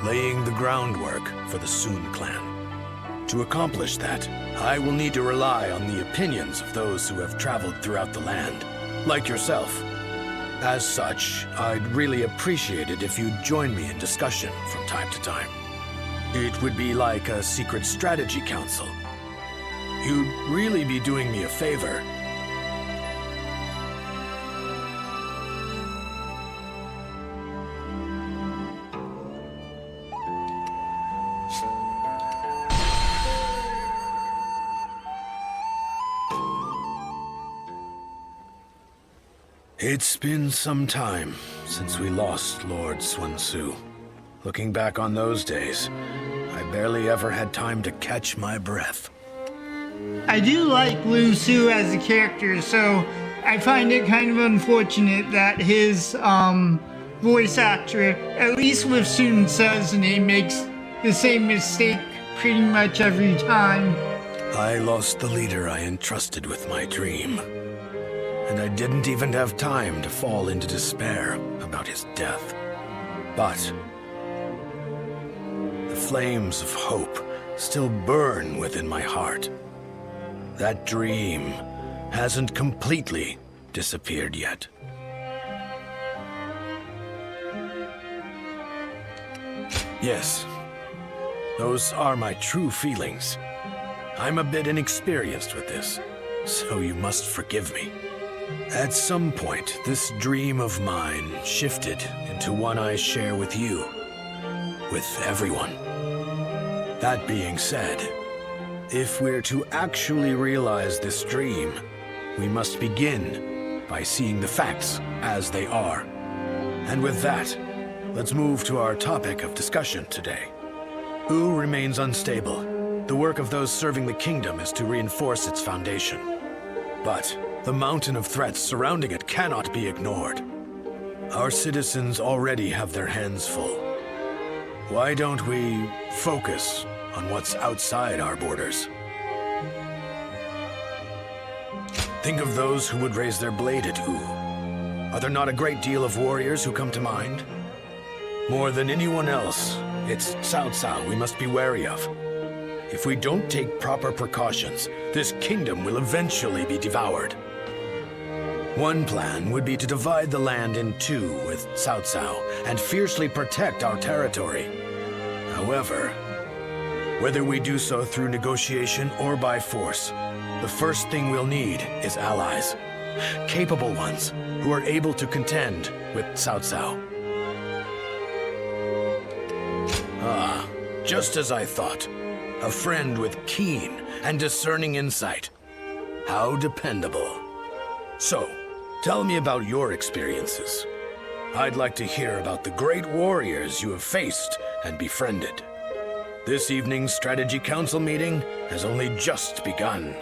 laying the groundwork for the Sun clan. To accomplish that, I will need to rely on the opinions of those who have traveled throughout the land, like yourself. As such, I'd really appreciate it if you'd join me in discussion from time to time. It would be like a secret strategy council. You'd really be doing me a favor. It's been some time since we lost Lord Xuan Su. Looking back on those days, I barely ever had time to catch my breath. I do like Lu Su as a character, so I find it kind of unfortunate that his voice actor, at least with Sun Tzu's name, makes the same mistake pretty much every time. I lost the leader I entrusted with my dream. And I didn't even have time to fall into despair about his death. But the flames of hope still burn within my heart. That dream hasn't completely disappeared yet. Yes, those are my true feelings. I'm a bit inexperienced with this, so you must forgive me. At some point, this dream of mine shifted into one I share with you. with everyone. That being said, if we're to actually realize this dream, we must begin by seeing the facts as they are. And with that, let's move to our topic of discussion today. Wu remains unstable. The work of those serving the kingdom is to reinforce its foundation. But the mountain of threats surrounding it cannot be ignored. Our citizens already have their hands full. Why don't we focus on what's outside our borders? Think of those who would raise their blade at Wu. Are there not a great deal of warriors who come to mind? More than anyone else, it's Cao Cao we must be wary of. If we don't take proper precautions, this kingdom will eventually be devoured. One plan would be to divide the land in two with Cao Cao and fiercely protect our territory. However, whether we do so through negotiation or by force, the first thing we'll need is allies. Capable ones who are able to contend with Cao Cao. Ah, just as I thought. A friend with keen and discerning insight. How dependable. So, tell me about your experiences. I'd like to hear about the great warriors you have faced and befriended. This evening's Strategy Council meeting has only just begun.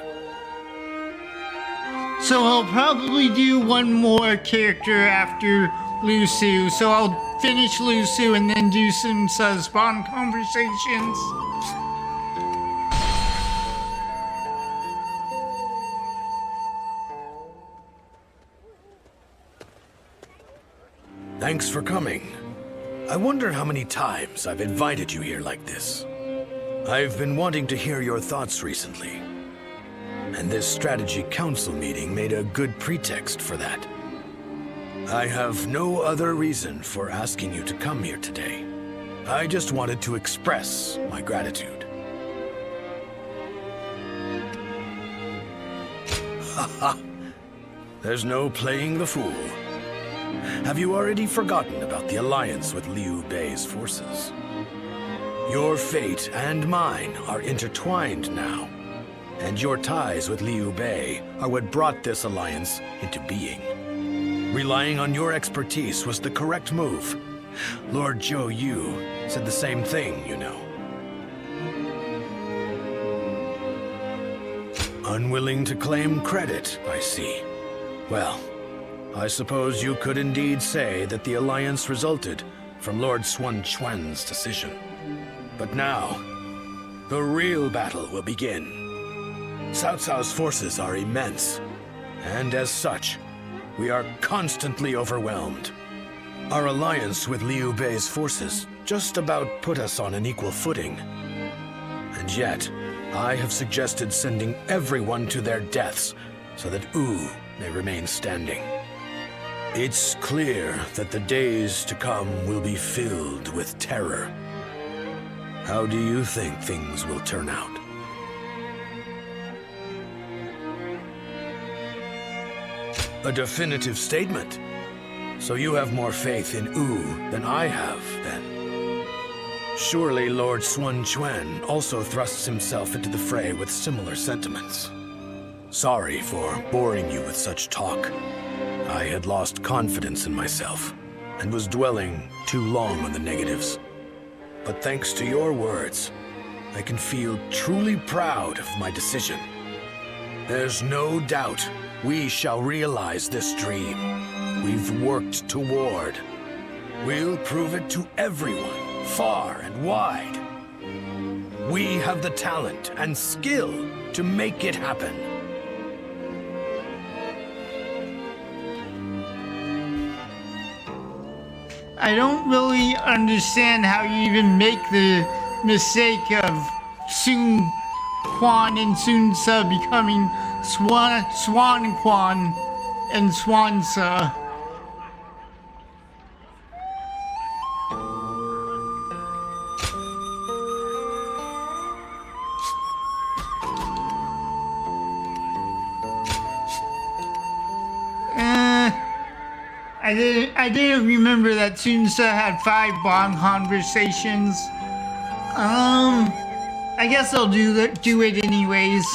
So I'll probably do one more character after Lu Su. So I'll finish Lu Su and then do some spawn conversations. Thanks for coming. I wonder how many times I've invited you here like this. I've been wanting to hear your thoughts recently. And this Strategy Council meeting made a good pretext for that. I have no other reason for asking you to come here today. I just wanted to express my gratitude. Haha. There's no playing the fool. Have you already forgotten about the alliance with Liu Bei's forces? Your fate and mine are intertwined now, and your ties with Liu Bei are what brought this alliance into being. Relying on your expertise was the correct move. Lord Zhou Yu said the same thing, you know. Unwilling to claim credit, I see. Well, I suppose you could indeed say that the alliance resulted from Lord Sun Quan's decision. But now, the real battle will begin. Cao Cao's forces are immense, and as such, we are constantly overwhelmed. Our alliance with Liu Bei's forces just about put us on an equal footing. And yet, I have suggested sending everyone to their deaths so that Wu may remain standing. It's clear that the days to come will be filled with terror. How do you think things will turn out? A definitive statement. So you have more faith in Wu than I have, then. Surely Lord Sun Quan also thrusts himself into the fray with similar sentiments. Sorry for boring you with such talk. I had lost confidence in myself, and was dwelling too long on the negatives. But thanks to your words, I can feel truly proud of my decision. There's no doubt we shall realize this dream we've worked toward. We'll prove it to everyone, far and wide. We have the talent and skill to make it happen. I don't really understand how you even make the mistake of Sun Quan and Sun Ce becoming Swan Quan and Swan Ce. I didn't remember that Sun Ce had 5 long conversations. I guess I'll do it anyways.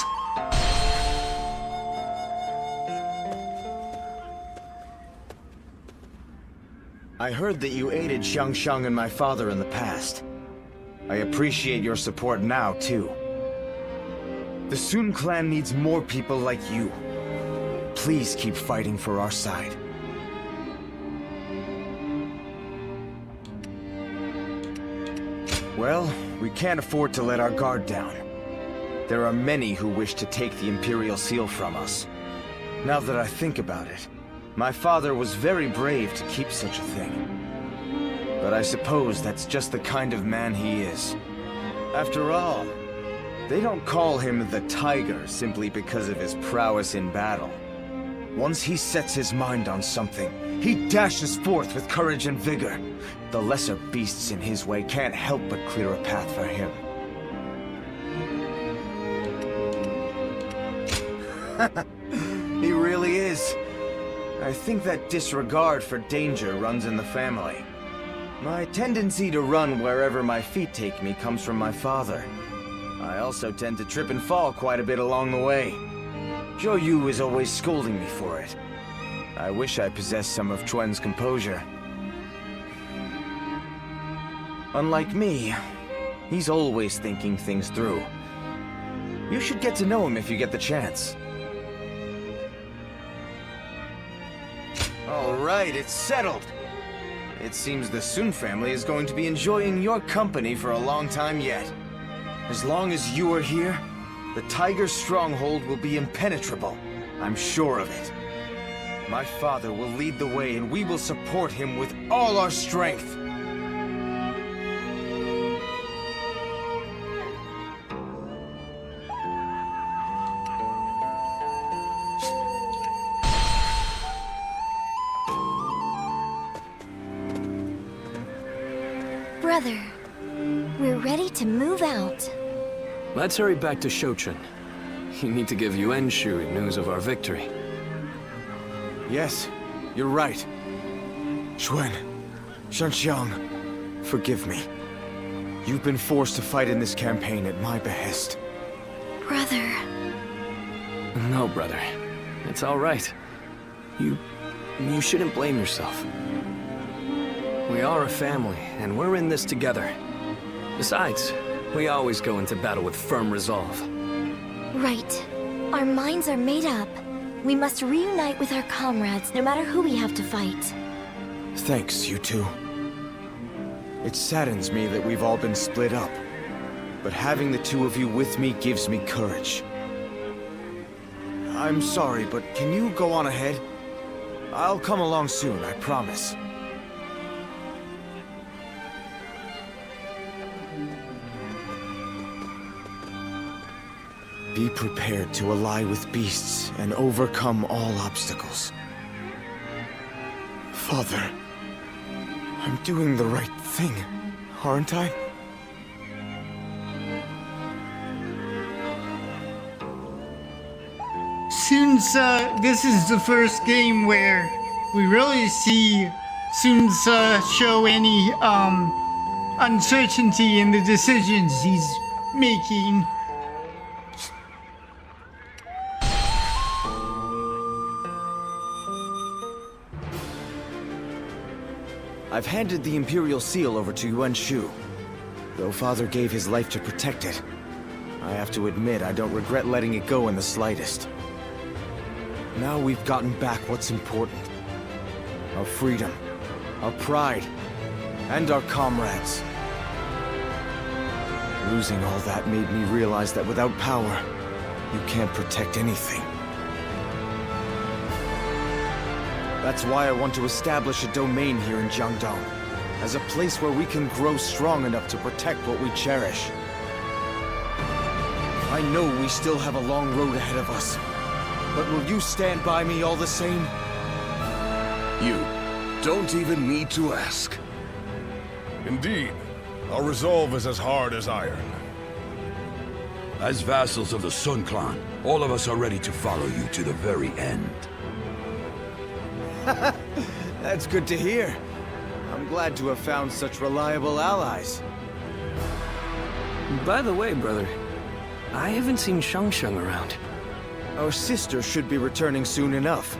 I heard that you aided Shangxiang and my father in the past. I appreciate your support now, too. The Sun clan needs more people like you. Please keep fighting for our side. Well, we can't afford to let our guard down. There are many who wish to take the Imperial Seal from us. Now that I think about it, my father was very brave to keep such a thing. But I suppose that's just the kind of man he is. After all, they don't call him the Tiger simply because of his prowess in battle. Once he sets his mind on something, he dashes forth with courage and vigor. The lesser beasts in his way can't help but clear a path for him. He really is. I think that disregard for danger runs in the family. My tendency to run wherever my feet take me comes from my father. I also tend to trip and fall quite a bit along the way. Zhou is always scolding me for it. I wish I possessed some of Chuan's composure. Unlike me, he's always thinking things through. You should get to know him if you get the chance. All right, it's settled. It seems the Sun family is going to be enjoying your company for a long time yet. As long as you are here, the Tiger stronghold will be impenetrable. I'm sure of it. My father will lead the way and we will support him with all our strength. Brother, we're ready to move out. Let's hurry back to Shouchun. You need to give Yuan Shu news of our victory. Yes, you're right. Xuan, Shangxiang, forgive me. You've been forced to fight in this campaign at my behest. Brother. No, brother. It's all right. You shouldn't blame yourself. We are a family, and we're in this together. Besides, we always go into battle with firm resolve. Right. Our minds are made up. We must reunite with our comrades, no matter who we have to fight. Thanks, you two. It saddens me that we've all been split up, but having the two of you with me gives me courage. I'm sorry, but can you go on ahead? I'll come along soon, I promise. Be prepared to ally with beasts and overcome all obstacles. Father, I'm doing the right thing, aren't I? Sun Ce, this is the first game where we really see Sun Ce show any uncertainty in the decisions he's making. I've handed the Imperial Seal over to Yuan Shu. Though Father gave his life to protect it, I have to admit I don't regret letting it go in the slightest. Now we've gotten back what's important. Our freedom, our pride, and our comrades. Losing all that made me realize that without power, you can't protect anything. That's why I want to establish a domain here in Jiangdong, as a place where we can grow strong enough to protect what we cherish. I know we still have a long road ahead of us, but will you stand by me all the same? You don't even need to ask. Indeed, our resolve is as hard as iron. As vassals of the Sun clan, all of us are ready to follow you to the very end. That's good to hear. I'm glad to have found such reliable allies. By the way, brother, I haven't seen Shangxiang around. Our sister should be returning soon enough,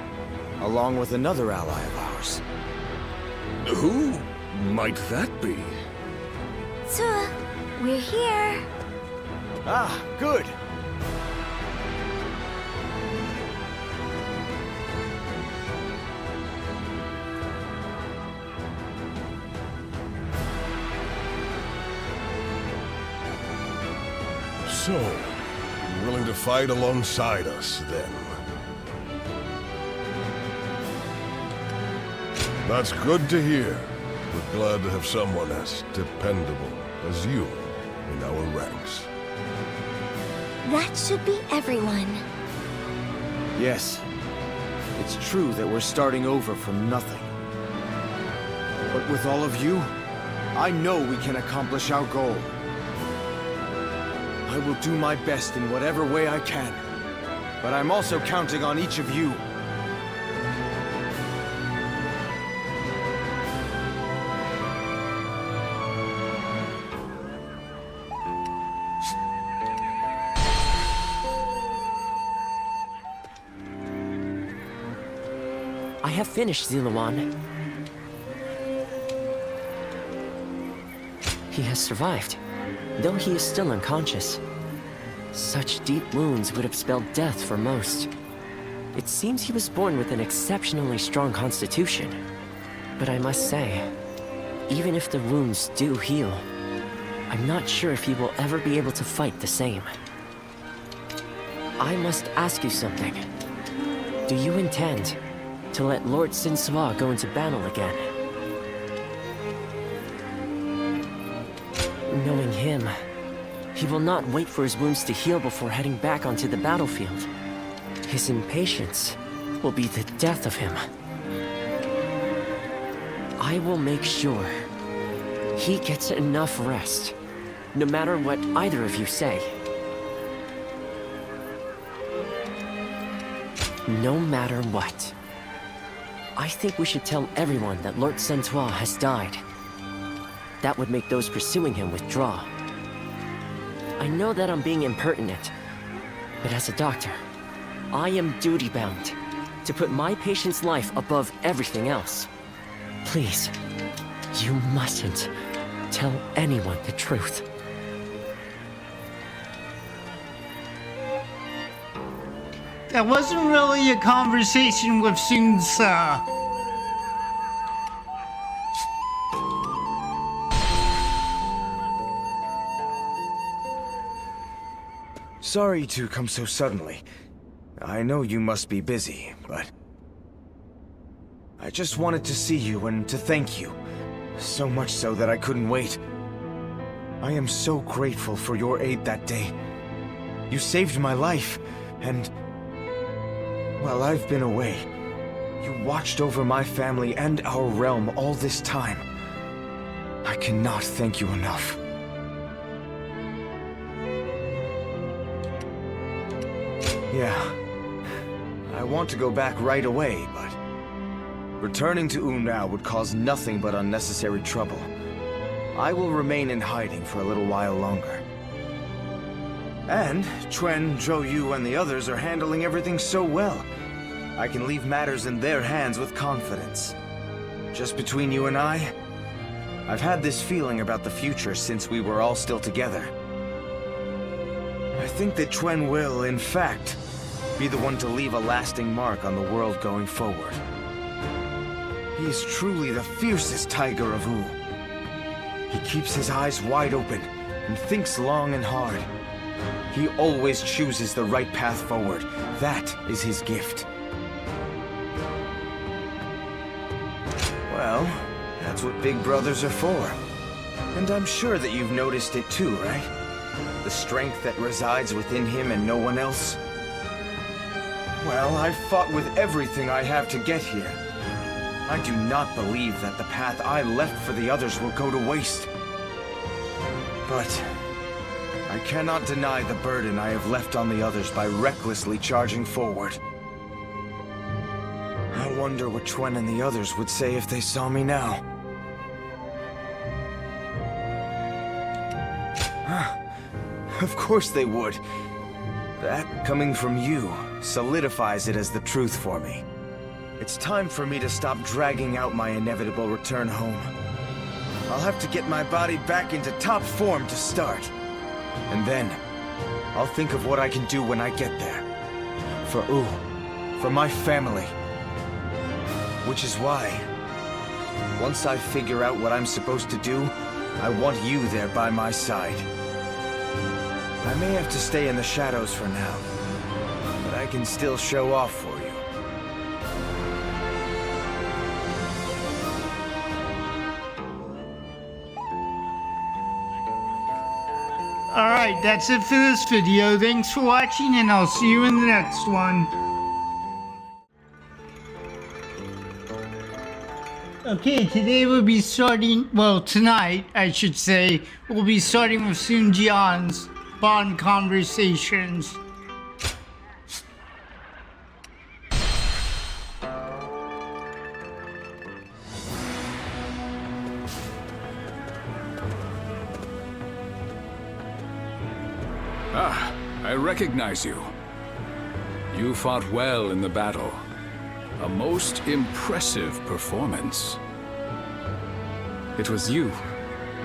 along with another ally of ours. Who might that be? Zhou, we're here. Ah, good. So, you're willing to fight alongside us, then? That's good to hear. We're glad to have someone as dependable as you in our ranks. That should be everyone. Yes. It's true that we're starting over from nothing. But with all of you, I know we can accomplish our goal. I will do my best in whatever way I can. But I'm also counting on each of you. I have finished Ziluan. He has survived, though he is still unconscious. Such deep wounds would have spelled death for most. It seems he was born with an exceptionally strong constitution. But I must say, even if the wounds do heal, I'm not sure if he will ever be able to fight the same. I must ask you something. Do you intend to let Lord Sinsuo go into battle again? Knowing him, he will not wait for his wounds to heal before heading back onto the battlefield. His impatience will be the death of him. I will make sure he gets enough rest, no matter what either of you say. No matter what. I think we should tell everyone that Lord Sinsuo has died. That would make those pursuing him withdraw. I know that I'm being impertinent, but as a doctor, I am duty-bound to put my patient's life above everything else. Please, you mustn't tell anyone the truth. That wasn't really a conversation with Sun Ce. Sorry to come so suddenly. I know you must be busy, but I just wanted to see you and to thank you. So much so that I couldn't wait. I am so grateful for your aid that day. You saved my life, and while I've been away, you watched over my family and our realm all this time. I cannot thank you enough. Yeah, I want to go back right away, but returning to Umnao would cause nothing but unnecessary trouble. I will remain in hiding for a little while longer. And Cheng, Zhou, and the others are handling everything so well. I can leave matters in their hands with confidence. Just between you and I've had this feeling about the future since we were all still together. I think that Cheng will, in fact, be the one to leave a lasting mark on the world going forward. He is truly the fiercest tiger of Wu. He keeps his eyes wide open and thinks long and hard. He always chooses the right path forward. That is his gift. Well, that's what big brothers are for. And I'm sure that you've noticed it too, right? The strength that resides within him and no one else. Well, I've fought with everything I have to get here. I do not believe that the path I left for the others will go to waste. But I cannot deny the burden I have left on the others by recklessly charging forward. I wonder what Cheng and the others would say if they saw me now. Of course they would. That, coming from you, solidifies it as the truth for me. It's time for me to stop dragging out my inevitable return home. I'll have to get my body back into top form to start. And then, I'll think of what I can do when I get there. For for my family. Which is why, once I figure out what I'm supposed to do, I want you there by my side. I may have to stay in the shadows for now, but I can still show off for you. Alright, that's it for this video. Thanks for watching, and I'll see you in the next one. Okay, today we'll be starting, well, tonight, I should say, we'll be starting with Jian's bond conversations. Ah, I recognize you. You fought well in the battle. A most impressive performance. It was you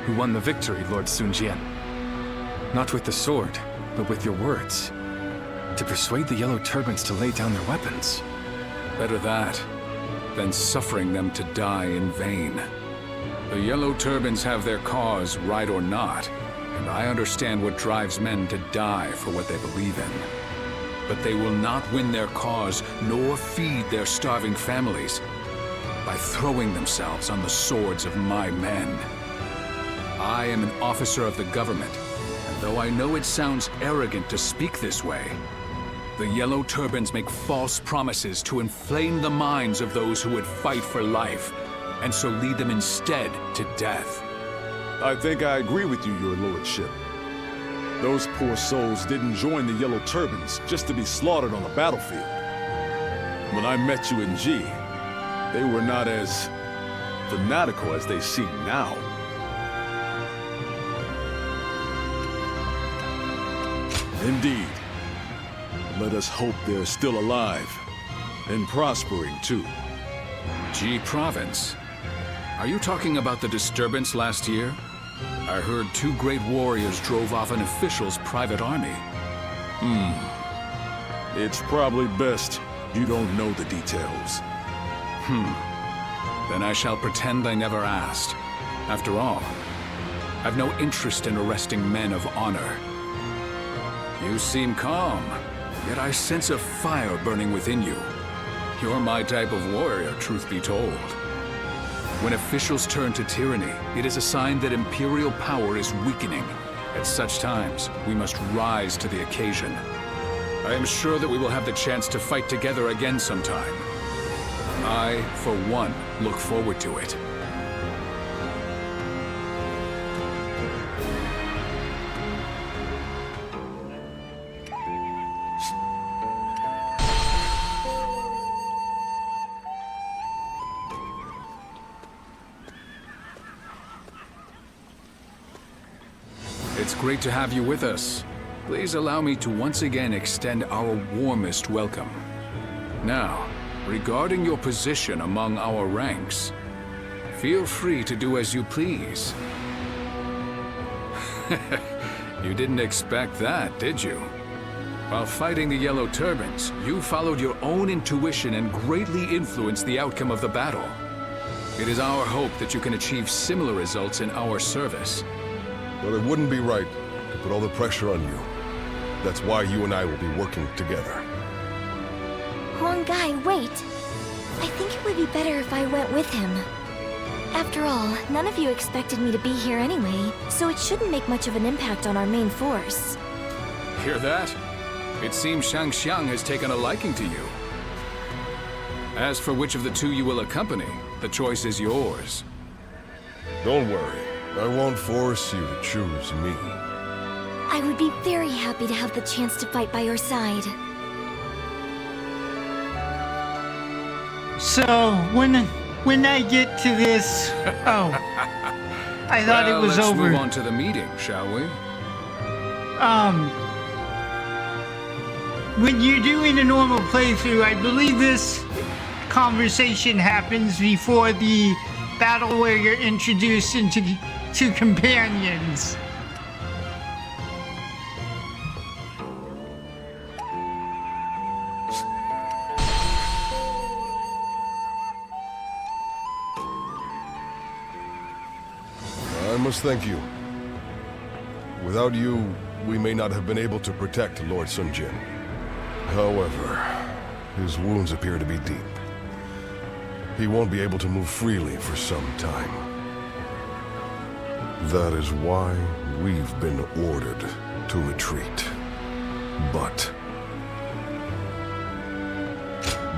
who won the victory, Lord Sun Jian. Not with the sword, but with your words. To persuade the Yellow Turbans to lay down their weapons. Better that than suffering them to die in vain. The Yellow Turbans have their cause, right or not, and I understand what drives men to die for what they believe in. But they will not win their cause, nor feed their starving families, by throwing themselves on the swords of my men. I am an officer of the government, and though I know it sounds arrogant to speak this way, the Yellow Turbans make false promises to inflame the minds of those who would fight for life, and so lead them instead to death. I think I agree with you, your lordship. Those poor souls didn't join the Yellow Turbans just to be slaughtered on the battlefield. When I met you in G, they were not as fanatical as they seem now. Indeed. Let us hope they're still alive, and prospering too. G Province? Are you talking about the disturbance last year? I heard 2 great warriors drove off an official's private army. It's probably best you don't know the details. Then I shall pretend I never asked. After all, I've no interest in arresting men of honor. You seem calm, yet I sense a fire burning within you. You're my type of warrior, truth be told. When officials turn to tyranny, it is a sign that imperial power is weakening. At such times, we must rise to the occasion. I am sure that we will have the chance to fight together again sometime. I, for one, look forward to it. It's great to have you with us. Please allow me to once again extend our warmest welcome. Now, regarding your position among our ranks, feel free to do as you please. You didn't expect that, did you? While fighting the Yellow Turbans, you followed your own intuition and greatly influenced the outcome of the battle. It is our hope that you can achieve similar results in our service. But it wouldn't be right to put all the pressure on you. That's why you and I will be working together. Huang Guy, wait. I think it would be better if I went with him. After all, none of you expected me to be here anyway, so it shouldn't make much of an impact on our main force. Hear that? It seems Shangxiang has taken a liking to you. As for which of the 2 you will accompany, the choice is yours. Don't worry. I won't force you to choose me. I would be very happy to have the chance to fight by your side. So, when I get to this... Oh. I thought it was let's over. Move on to the meeting, shall we? When you're doing a normal playthrough, I believe this conversation happens before the battle where you're introduced into to companions. I must thank you. Without you, we may not have been able to protect Lord Sun Jian. However, his wounds appear to be deep. He won't be able to move freely for some time. That is why we've been ordered to retreat. But...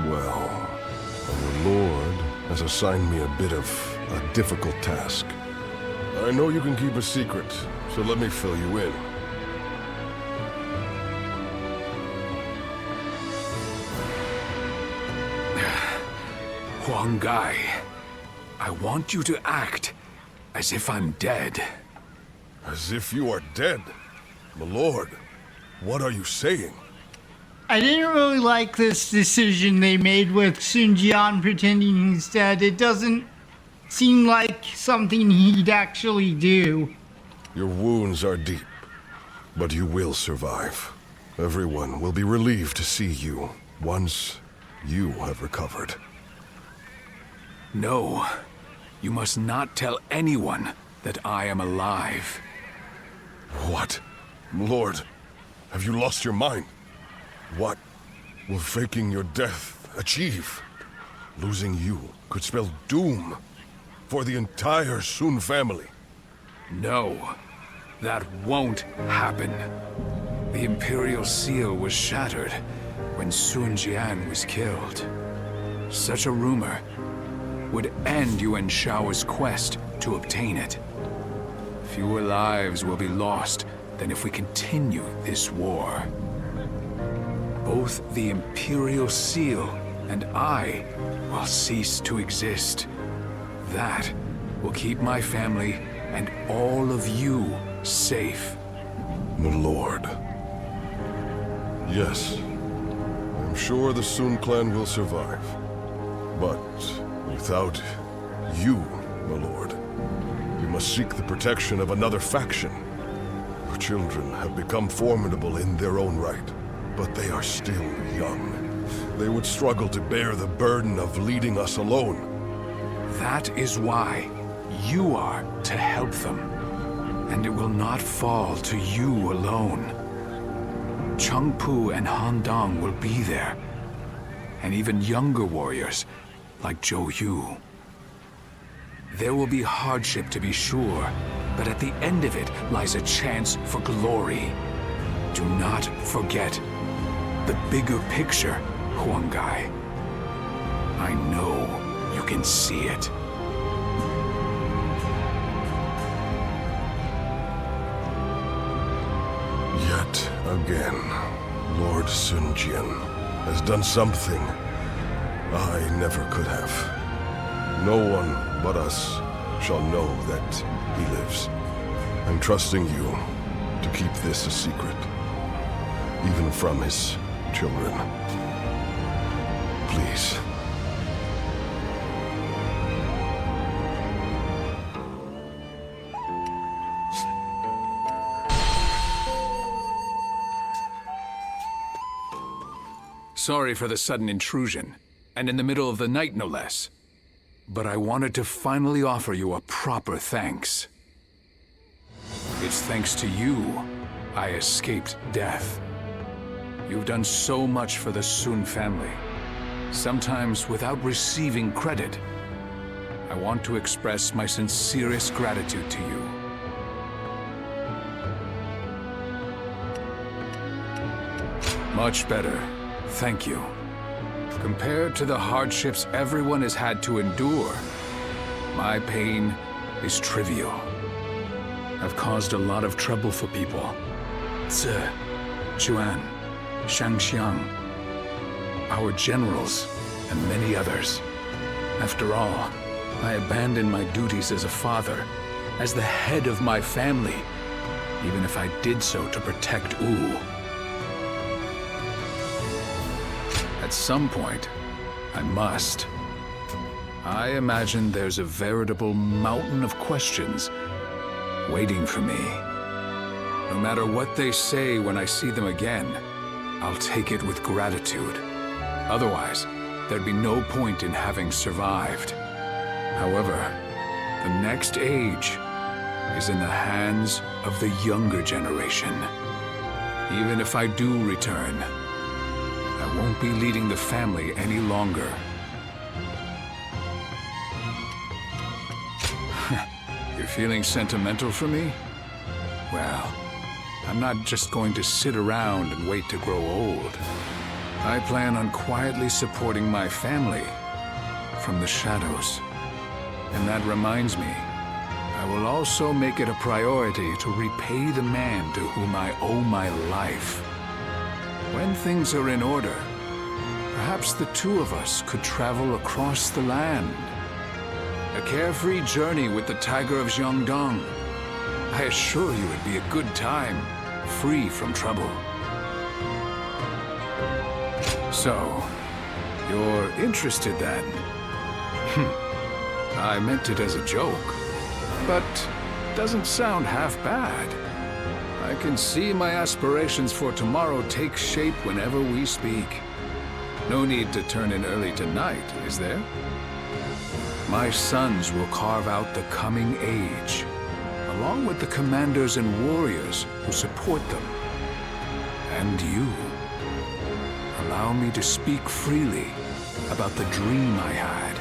well, our Lord has assigned me a bit of a difficult task. I know you can keep a secret, so let me fill you in. Huang Gai, I want you to act as if I'm dead. As if you are dead? My lord, what are you saying? I didn't really like this decision they made with Sun Jian pretending he's dead. It doesn't seem like something he'd actually do. Your wounds are deep, but you will survive. Everyone will be relieved to see you once you have recovered. No, you must not tell anyone that I am alive. What? Lord, have you lost your mind? What will faking your death achieve? Losing you could spell doom for the entire Sun family. No, that won't happen. The Imperial Seal was shattered when Sun Jian was killed. Such a rumor would end Yuan Shao's quest to obtain it. Fewer lives will be lost than if we continue this war. Both the Imperial Seal and I will cease to exist. That will keep my family and all of you safe. My lord. Yes, I'm sure the Sun clan will survive. But without you, my lord, we must seek the protection of another faction. Your children have become formidable in their own right, but they are still young. They would struggle to bear the burden of leading us alone. That is why you are to help them. And it will not fall to you alone. Cheng Pu and Han Dong will be there. And even younger warriors, like Zhou Yu. There will be hardship to be sure, but at the end of it lies a chance for glory. Do not forget the bigger picture, Huang Gai. I know you can see it. Yet again, Lord Sun Jian has done something I never could have. No one but us shall know that he lives. I'm trusting you to keep this a secret, even from his children. Please. Sorry for the sudden intrusion, and in the middle of the night, no less. But I wanted to finally offer you a proper thanks. It's thanks to you I escaped death. You've done so much for the Sun family, sometimes without receiving credit. I want to express my sincerest gratitude to you. Much better. Thank you. Compared to the hardships everyone has had to endure, my pain is trivial. I've caused a lot of trouble for people. Zhou, Jian, Shangxiang, our generals, and many others. After all, I abandoned my duties as a father, as the head of my family, even if I did so to protect Wu. At some point, I must. I imagine there's a veritable mountain of questions waiting for me. No matter what they say when I see them again, I'll take it with gratitude. Otherwise, there'd be no point in having survived. However, the next age is in the hands of the younger generation. Even if I do return, I won't be leading the family any longer. You're feeling sentimental for me? Well, I'm not just going to sit around and wait to grow old. I plan on quietly supporting my family from the shadows. And that reminds me, I will also make it a priority to repay the man to whom I owe my life. When things are in order, perhaps the two of us could travel across the land. A carefree journey with the Tiger of Jiangdong. I assure you it'd be a good time, free from trouble. So, you're interested then? I meant it as a joke, but doesn't sound half bad. I can see my aspirations for tomorrow take shape whenever we speak. No need to turn in early tonight, is there? My sons will carve out the coming age, along with the commanders and warriors who support them. And you. Allow me to speak freely about the dream I had.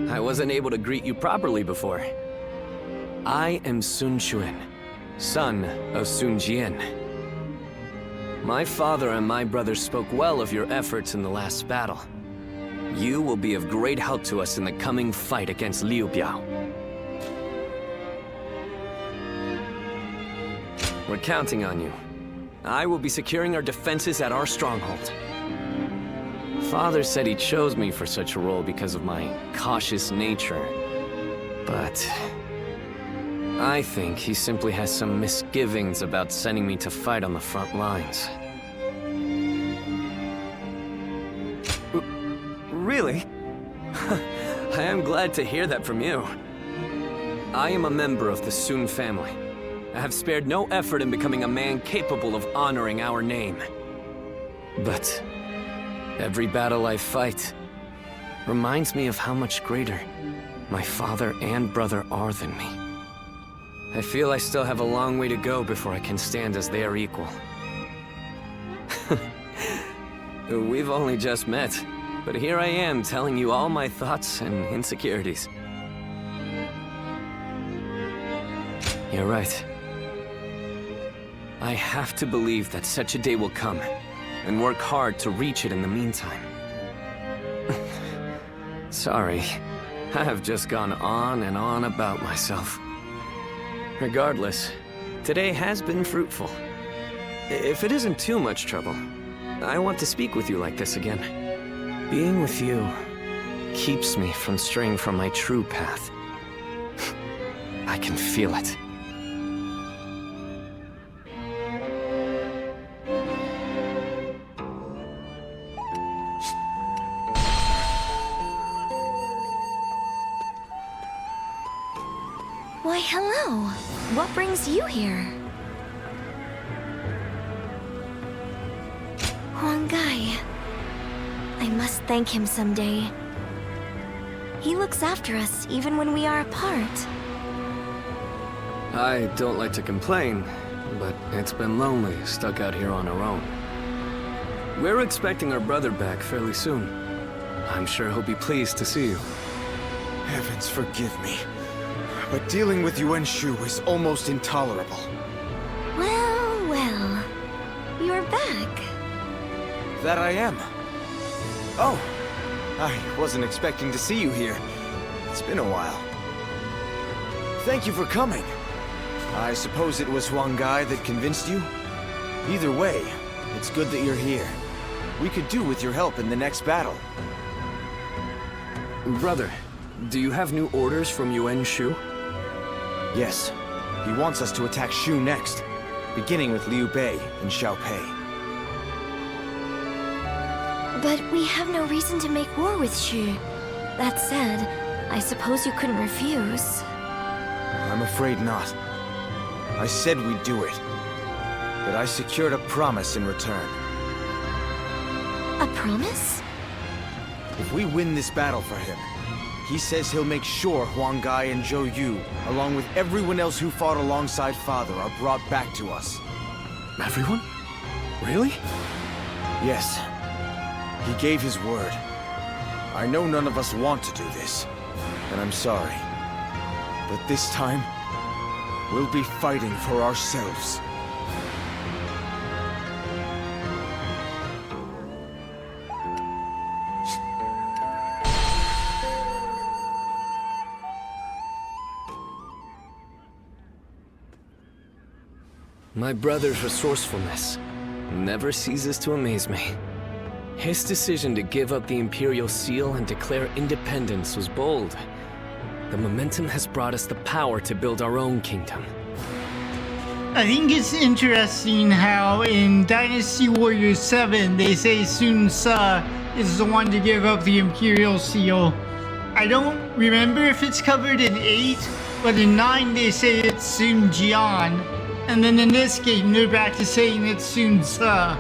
I wasn't able to greet you properly before. I am Sun Quan, son of Sun Jian. My father and my brother spoke well of your efforts in the last battle. You will be of great help to us in the coming fight against Liu Biao. We're counting on you. I will be securing our defenses at our stronghold. Father said he chose me for such a role because of my cautious nature. But I think he simply has some misgivings about sending me to fight on the front lines. Really? I am glad to hear that from you. I am a member of the Sun family. I have spared no effort in becoming a man capable of honoring our name. But every battle I fight reminds me of how much greater my father and brother are than me. I feel I still have a long way to go before I can stand as their equal. We've only just met, but here I am telling you all my thoughts and insecurities. You're right. I have to believe that such a day will come, and work hard to reach it in the meantime. Sorry, I have just gone on and on about myself. Regardless, today has been fruitful. If it isn't too much trouble, I want to speak with you like this again. Being with you keeps me from straying from my true path. I can feel it. Why, hello. What brings you here? Huang. I must thank him someday. He looks after us even when we are apart. I don't like to complain, but it's been lonely stuck out here on our own. We're expecting our brother back fairly soon. I'm sure he'll be pleased to see you. Heavens forgive me, but dealing with Yuan Shu is almost intolerable. Well, you're back. That I am. Oh, I wasn't expecting to see you here. It's been a while. Thank you for coming. I suppose it was Huang that convinced you? Either way, it's good that you're here. We could do with your help in the next battle. Brother, do you have new orders from Yuan Shu? Yes. He wants us to attack Shu next, beginning with Liu Bei and Xiao Pei. But we have no reason to make war with Shu. That said, I suppose you couldn't refuse. I'm afraid not. I said we'd do it. But I secured a promise in return. A promise? If we win this battle for him, he says he'll make sure Huang and Zhou Yu, along with everyone else who fought alongside Father, are brought back to us. Everyone? Really? Yes. He gave his word. I know none of us want to do this, and I'm sorry. But this time, we'll be fighting for ourselves. My brother's resourcefulness never ceases to amaze me. His decision to give up the Imperial Seal and declare independence was bold. The momentum has brought us the power to build our own kingdom. I think it's interesting how in Dynasty Warriors 7 they say Sun Ce is the one to give up the Imperial Seal. I don't remember if it's covered in 8, but in 9 they say it's Sun Jian. And then in this game they're back to saying it's Sun Ce.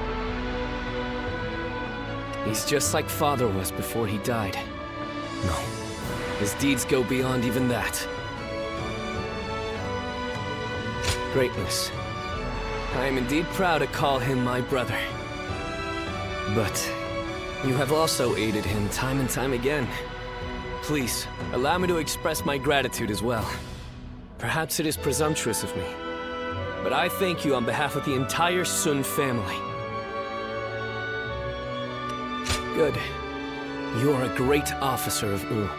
He's just like Father was before he died. No, his deeds go beyond even that. Greatness. I am indeed proud to call him my brother. But you have also aided him time and time again. Please, allow me to express my gratitude as well. Perhaps it is presumptuous of me, but I thank you on behalf of the entire Sun family. Good. You are a great officer of Wu.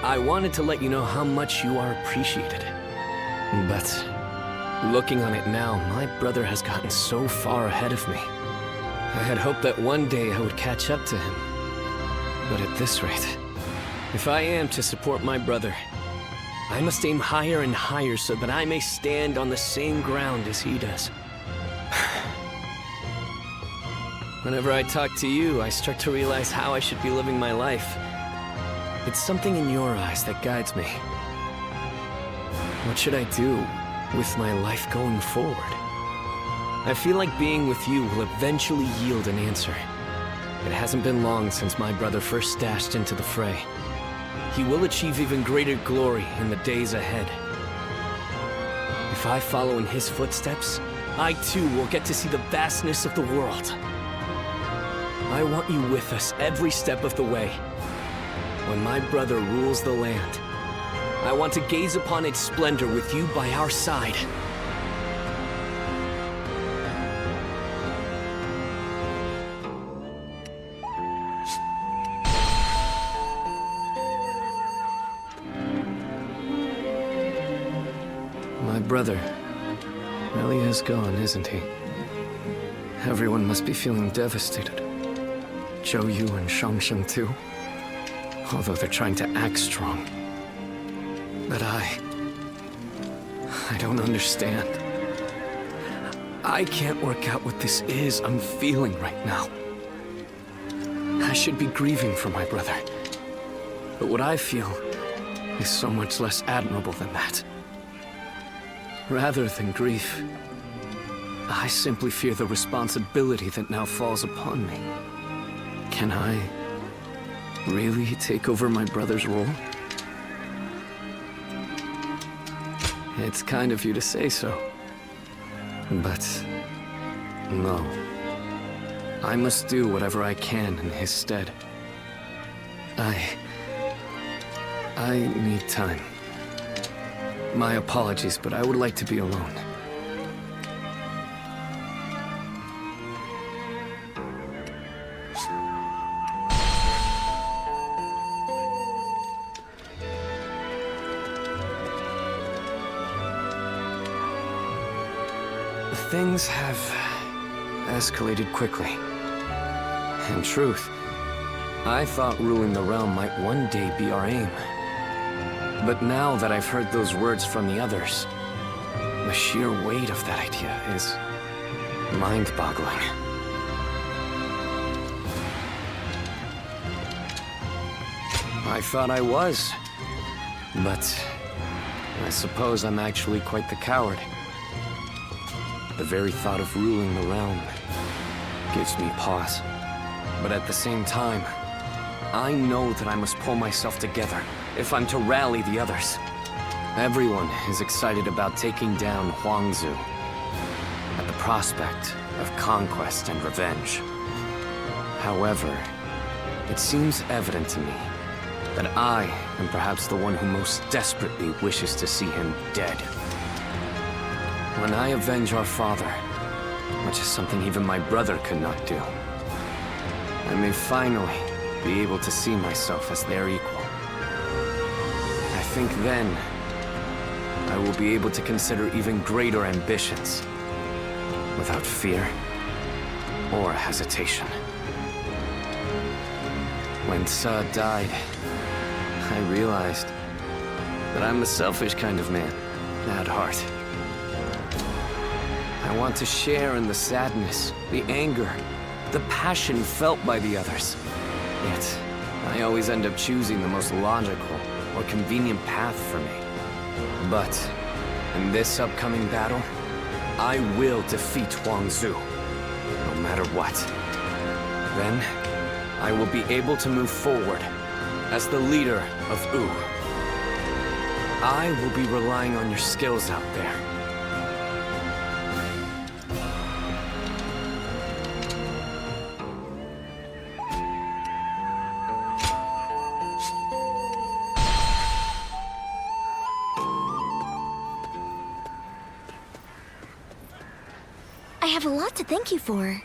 I wanted to let you know how much you are appreciated. But looking on it now, my brother has gotten so far ahead of me. I had hoped that one day I would catch up to him. But at this rate, if I am to support my brother, I must aim higher and higher so that I may stand on the same ground as he does. Whenever I talk to you, I start to realize how I should be living my life. It's something in your eyes that guides me. What should I do with my life going forward? I feel like being with you will eventually yield an answer. It hasn't been long since my brother first dashed into the fray. He will achieve even greater glory in the days ahead. If I follow in his footsteps, I too will get to see the vastness of the world. I want you with us every step of the way. When my brother rules the land, I want to gaze upon its splendor with you by our side. My brother really is gone, isn't he? Everyone must be feeling devastated. Zhou Yu and Shangxiang too. Although they're trying to act strong. But I don't understand. I can't work out what this is I'm feeling right now. I should be grieving for my brother. But what I feel is so much less admirable than that. Rather than grief, I simply fear the responsibility that now falls upon me. Can I really take over my brother's role? It's kind of you to say so. But no. I must do whatever I can in his stead. I need time. My apologies, but I would like to be alone. things have escalated quickly. In truth, I thought ruling the realm might one day be our aim. But now that I've heard those words from the others, the sheer weight of that idea is mind-boggling. I thought I was, but I suppose I'm actually quite the coward. The very thought of ruling the realm gives me pause. But at the same time, I know that I must pull myself together if I'm to rally the others. Everyone is excited about taking down Huang at the prospect of conquest and revenge. However, it seems evident to me that I am perhaps the one who most desperately wishes to see him dead. When I avenge our father, which is something even my brother could not do, I may finally be able to see myself as their equal. I think then I will be able to consider even greater ambitions without fear or hesitation. When Sa died, I realized that I'm a selfish kind of man at heart. I want to share in the sadness, the anger, the passion felt by the others. Yet, I always end up choosing the most logical or convenient path for me. But, in this upcoming battle, I will defeat Huang, no matter what. Then, I will be able to move forward as the leader of Wu. I will be relying on your skills out there. I have a lot to thank you for.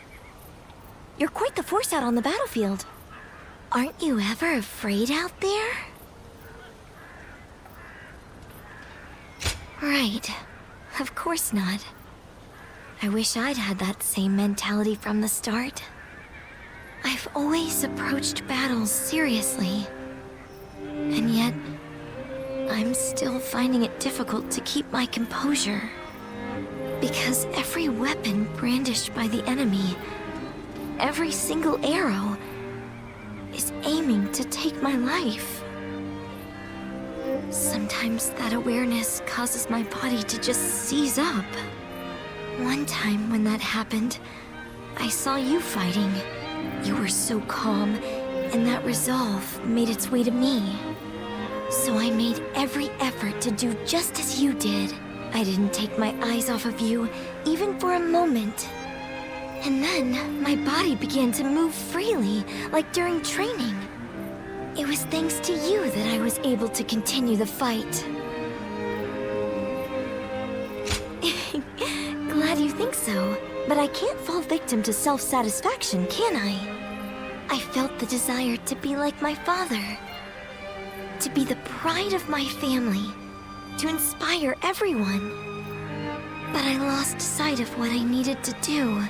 You're quite the force out on the battlefield. Aren't you ever afraid out there? Right. Of course not. I wish I'd had that same mentality from the start. I've always approached battles seriously. And yet, I'm still finding it difficult to keep my composure. Because every weapon brandished by the enemy, every single arrow, is aiming to take my life. Sometimes that awareness causes my body to just seize up. One time when that happened, I saw you fighting. You were so calm, and that resolve made its way to me. So I made every effort to do just as you did. I didn't take my eyes off of you, even for a moment. And then, my body began to move freely, like during training. It was thanks to you that I was able to continue the fight. Glad you think so, but I can't fall victim to self-satisfaction, can I? I felt the desire to be like my father. To be the pride of my family. To inspire everyone. But I lost sight of what I needed to do.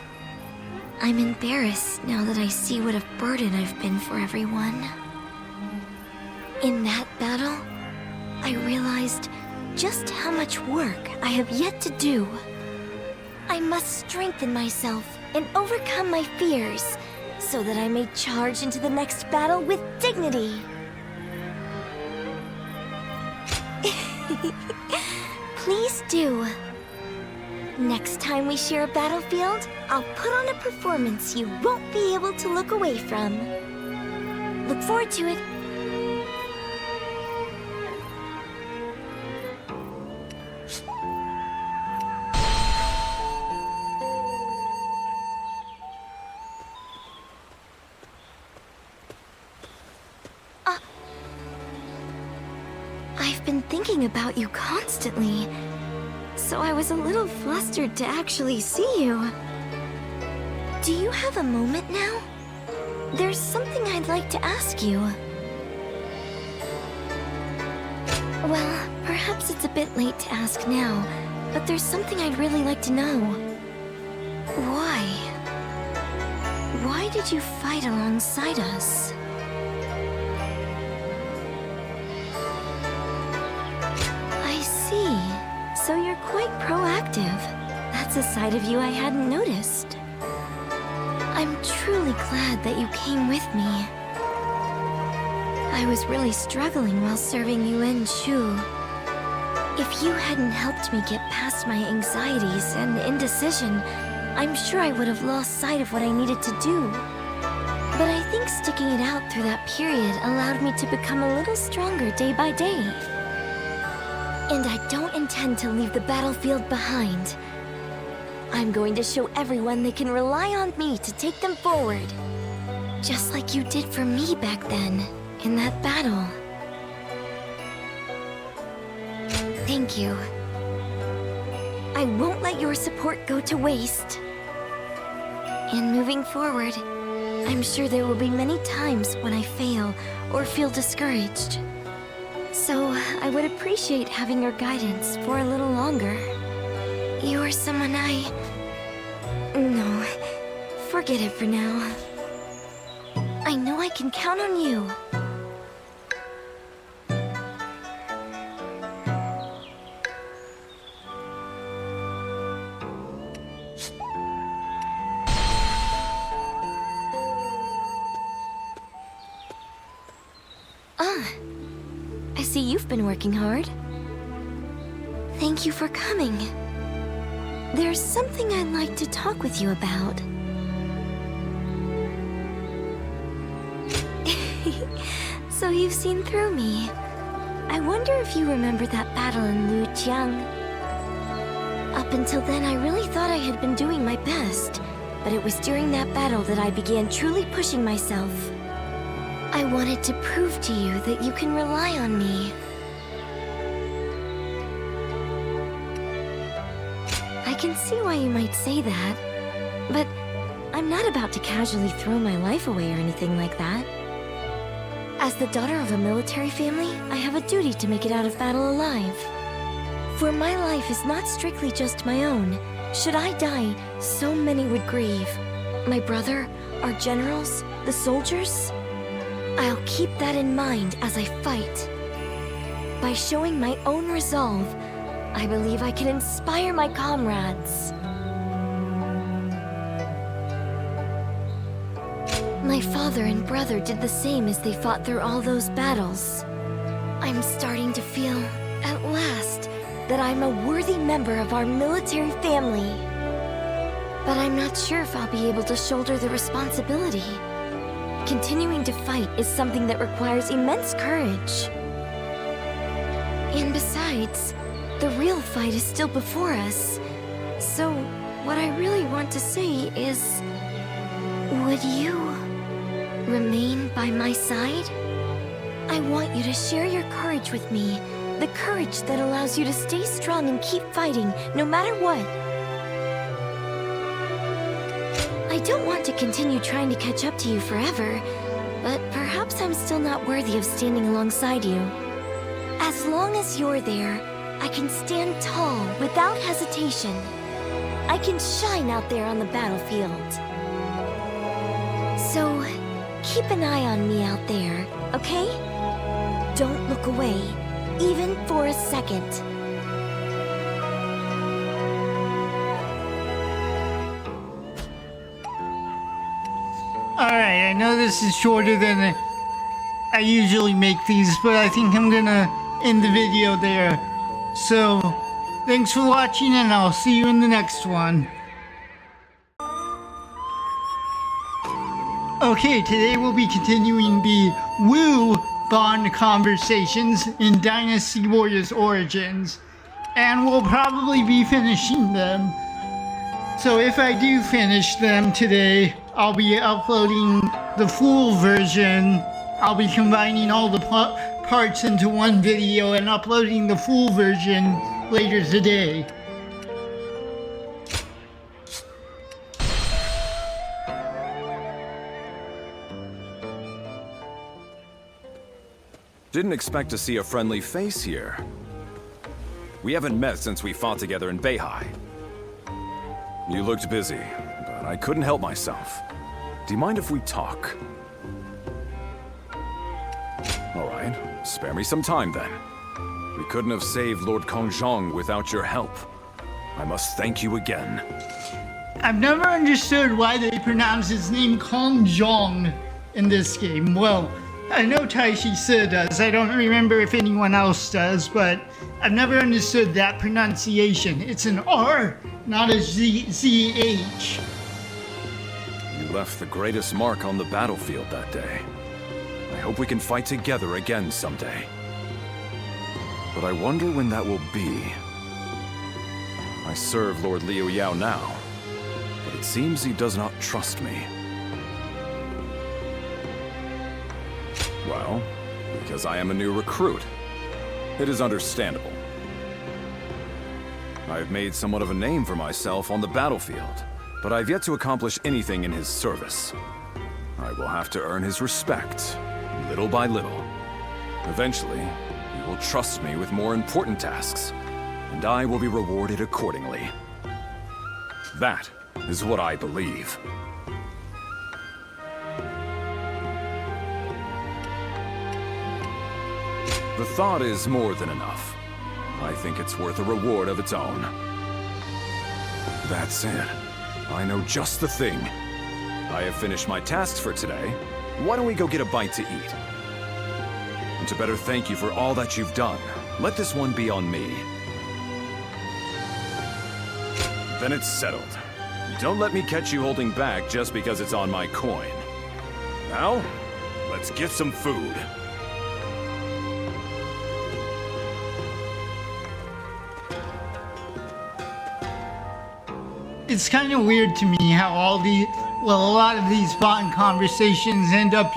I'm embarrassed now that I see what a burden I've been for everyone. In that battle, I realized just how much work I have yet to do. I must strengthen myself and overcome my fears so that I may charge into the next battle with dignity. Please do. Next time we share a battlefield, I'll put on a performance you won't be able to look away from. Look forward to it. I've been thinking about you constantly. So I was a little flustered to actually see you. Do you have a moment now? There's something I'd like to ask you. Well, perhaps it's a bit late to ask now, but there's something I'd really like to know. Why? Why did you fight alongside us? I see. So you're quite proactive. That's a side of you I hadn't noticed. I'm truly glad that you came with me. I was really struggling while serving Yuan Shu. If you hadn't helped me get past my anxieties and indecision, I'm sure I would have lost sight of what I needed to do. But I think sticking it out through that period allowed me to become a little stronger day by day. And I don't intend to leave the battlefield behind. I'm going to show everyone they can rely on me to take them forward. Just like you did for me back then, in that battle. Thank you. I won't let your support go to waste. And moving forward, I'm sure there will be many times when I fail or feel discouraged. So I would appreciate having your guidance for a little longer. You're someone No, forget it for now. I know I can count on you. I see you've been working hard. Thank you for coming. There's something I'd like to talk with you about. So you've seen through me. I wonder if you remember that battle in Jian. Up until then, I really thought I had been doing my best, but it was during that battle that I began truly pushing myself. I wanted to prove to you that you can rely on me. I can see why you might say that, but I'm not about to casually throw my life away or anything like that. As the daughter of a military family, I have a duty to make it out of battle alive. For my life is not strictly just my own. Should I die, so many would grieve. My brother, our generals, the soldiers. I'll keep that in mind as I fight. By showing my own resolve, I believe I can inspire my comrades. My father and brother did the same as they fought through all those battles. I'm starting to feel, at last, that I'm a worthy member of our military family. But I'm not sure if I'll be able to shoulder the responsibility. Continuing to fight is something that requires immense courage. And besides, the real fight is still before us. So, what I really want to say is... would you remain by my side? I want you to share your courage with me. The courage that allows you to stay strong and keep fighting, no matter what. I don't want to continue trying to catch up to you forever, but perhaps I'm still not worthy of standing alongside you. As long as you're there, I can stand tall without hesitation. I can shine out there on the battlefield. So, keep an eye on me out there, okay? Don't look away, even for a second. Alright, I know this is shorter than I usually make these, but I think I'm gonna end the video there. So, thanks for watching, and I'll see you in the next one. Okay, today we'll be continuing the Wu Bond conversations in Dynasty Warriors Origins, and we'll probably be finishing them. So if I do finish them today, I'll be uploading the full version. I'll be combining all the parts into one video and uploading the full version later today. Didn't expect to see a friendly face here. We haven't met since we fought together in Beihai. You looked busy, but I couldn't help myself. Do you mind if we talk? All right, spare me some time then. We couldn't have saved Lord Kongjong without your help. I must thank you again. I've never understood why they pronounce his name Kongjong in this game. Well, I know Taishi does. I don't remember if anyone else does, but I've never understood that pronunciation. It's an R, not a ZH. You left the greatest mark on the battlefield that day. I hope we can fight together again someday. But I wonder when that will be. I serve Lord Liu Yao now, but it seems he does not trust me. Well, because I am a new recruit. It is understandable. I have made somewhat of a name for myself on the battlefield, but I've yet to accomplish anything in his service. I will have to earn his respect, little by little. Eventually, he will trust me with more important tasks, and I will be rewarded accordingly. That is what I believe. The thought is more than enough. I think it's worth a reward of its own. That's it. I know just the thing. I have finished my tasks for today. Why don't we go get a bite to eat? And to better thank you for all that you've done, let this one be on me. Then it's settled. Don't let me catch you holding back just because it's on my coin. Now, let's get some food. It's kind of weird to me how a lot of these Bond conversations end up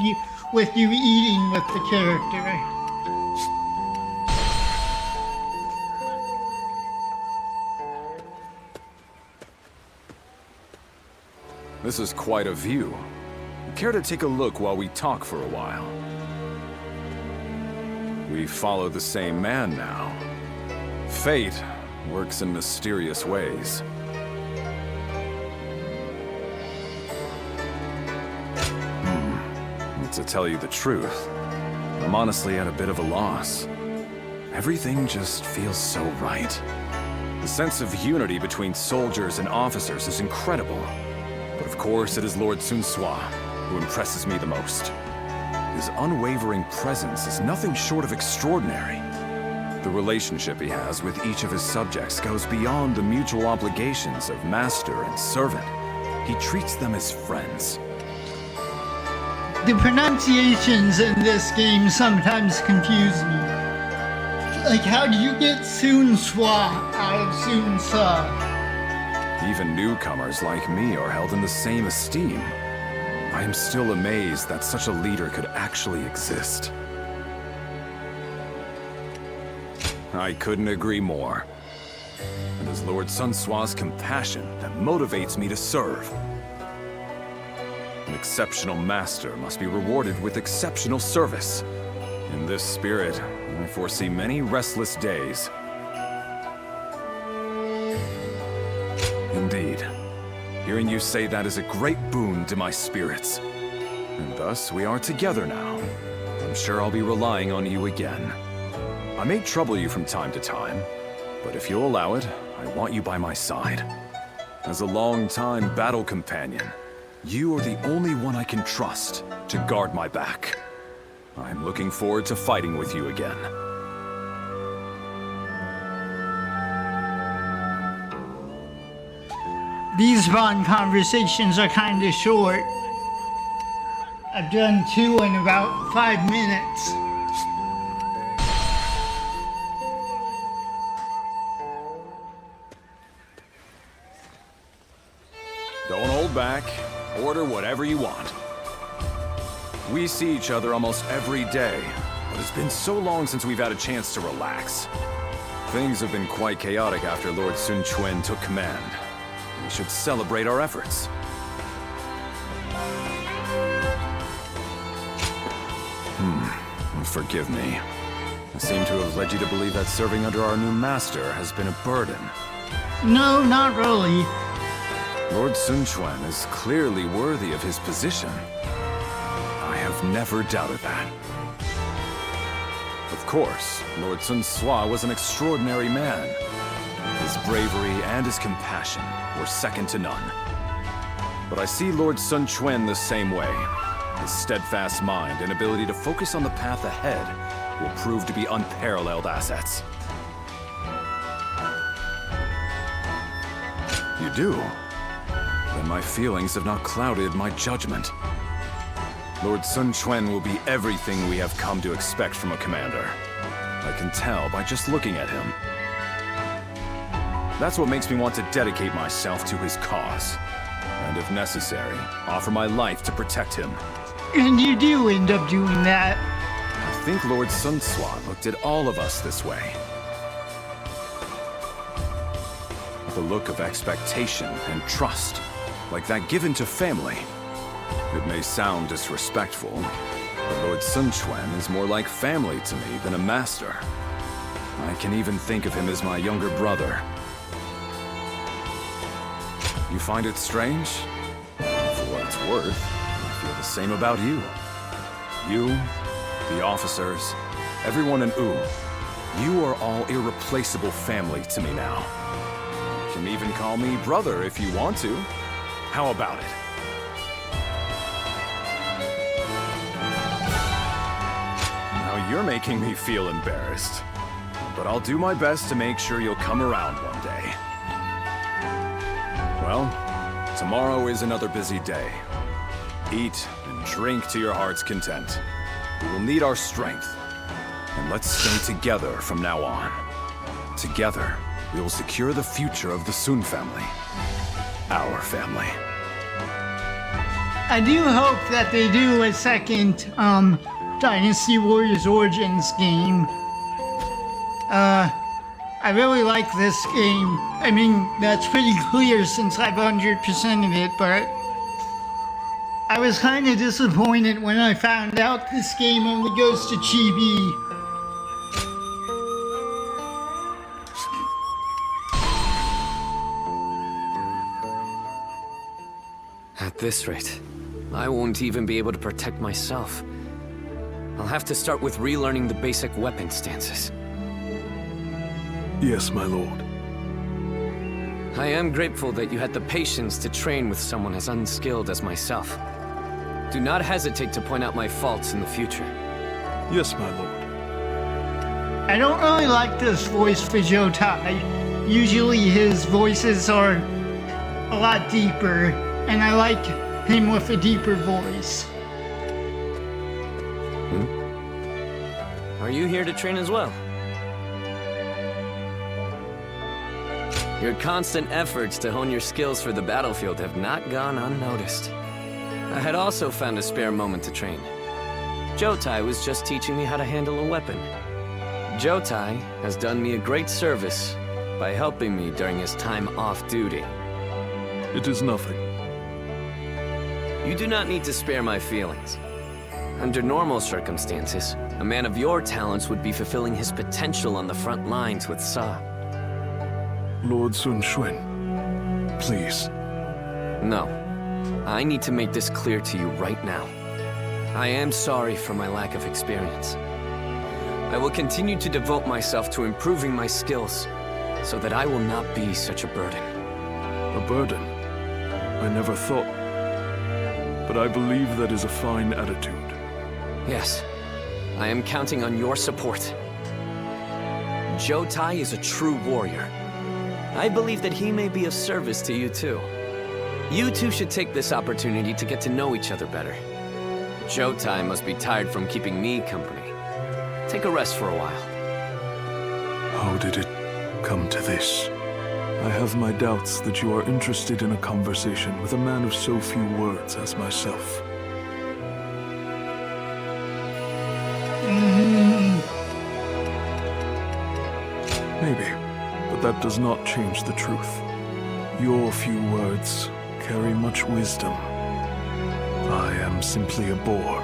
with you eating with the character. This is quite a view. Care to take a look while we talk for a while? We follow the same man now. Fate works in mysterious ways. To tell you the truth, I'm honestly at a bit of a loss. Everything just feels so right. The sense of unity between soldiers and officers is incredible. But of course, it is Lord Sun Sua who impresses me the most. His unwavering presence is nothing short of extraordinary. The relationship he has with each of his subjects goes beyond the mutual obligations of master and servant. He treats them as friends. The pronunciations in this game sometimes confuse me. Like, how do you get Sun Sua out of Sun Sa? Even newcomers like me are held in the same esteem. I am still amazed that such a leader could actually exist. I couldn't agree more. It is Lord Sun Sua's compassion that motivates me to serve. An exceptional master must be rewarded with exceptional service. In this spirit, I foresee many restless days. Indeed. Hearing you say that is a great boon to my spirits. And thus, we are together now. I'm sure I'll be relying on you again. I may trouble you from time to time, but if you'll allow it, I want you by my side. As a long-time battle companion, you are the only one I can trust to guard my back. I'm looking forward to fighting with you again. These Bond conversations are kind of short. I've done 2 in about 5 minutes. Don't hold back. Order whatever you want. We see each other almost every day, but it's been so long since we've had a chance to relax. Things have been quite chaotic after Lord Sun Quan took command. We should celebrate our efforts. Forgive me. I seem to have led you to believe that serving under our new master has been a burden. No, not really. Lord Sun Quan is clearly worthy of his position. I have never doubted that. Of course, Lord Sun Sua was an extraordinary man. His bravery and his compassion were second to none. But I see Lord Sun Quan the same way. His steadfast mind and ability to focus on the path ahead will prove to be unparalleled assets. You do? Then my feelings have not clouded my judgment. Lord Sun Quan will be everything we have come to expect from a commander. I can tell by just looking at him. That's what makes me want to dedicate myself to his cause. And if necessary, offer my life to protect him. And you do end up doing that. I think Lord Sun Sua looked at all of us this way. With a look of expectation and trust, like that given to family. It may sound disrespectful, but Lord Sun Quan is more like family to me than a master. I can even think of him as my younger brother. You find it strange? For what it's worth, I feel the same about you. You, the officers, everyone in Wu, you are all irreplaceable family to me now. You can even call me brother if you want to. How about it? Now you're making me feel embarrassed. But I'll do my best to make sure you'll come around one day. Well, tomorrow is another busy day. Eat and drink to your heart's content. We will need our strength. And let's stay together from now on. Together, we will secure the future of the Sun family. Our family. I do hope that they do a second Dynasty Warriors Origins game. I really like this game. I mean, that's pretty clear since I've 100%ed it, but I was kind of disappointed when I found out this game only goes to Chibi. At this rate, I won't even be able to protect myself. I'll have to start with relearning the basic weapon stances. Yes, my lord. I am grateful that you had the patience to train with someone as unskilled as myself. Do not hesitate to point out my faults in the future. Yes, my lord. I don't really like this voice for Zhou Tai. Usually his voices are a lot deeper, and I like him with a deeper voice. Are you here to train as well? Your constant efforts to hone your skills for the battlefield have not gone unnoticed. I had also found a spare moment to train. Zhou Tai was just teaching me how to handle a weapon. Zhou Tai has done me a great service by helping me during his time off duty. It is nothing. You do not need to spare my feelings. Under normal circumstances, a man of your talents would be fulfilling his potential on the front lines with Sa. Lord Sun Quan, please. No. I need to make this clear to you right now. I am sorry for my lack of experience. I will continue to devote myself to improving my skills, so that I will not be such a burden. A burden? I never thought. But I believe that is a fine attitude. Yes. I am counting on your support. Zhou Tai is a true warrior. I believe that he may be of service to you too. You two should take this opportunity to get to know each other better. Zhou Tai must be tired from keeping me company. Take a rest for a while. How did it come to this? I have my doubts that you are interested in a conversation with a man of so few words as myself. Maybe, but that does not change the truth. Your few words carry much wisdom. I am simply a boor.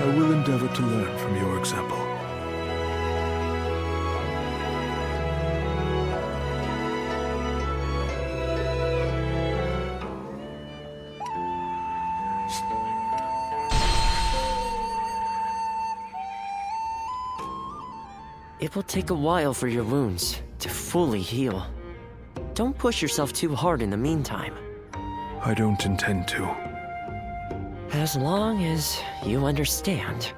I will endeavor to learn from your example. It will take a while for your wounds to fully heal. Don't push yourself too hard in the meantime. I don't intend to. As long as you understand.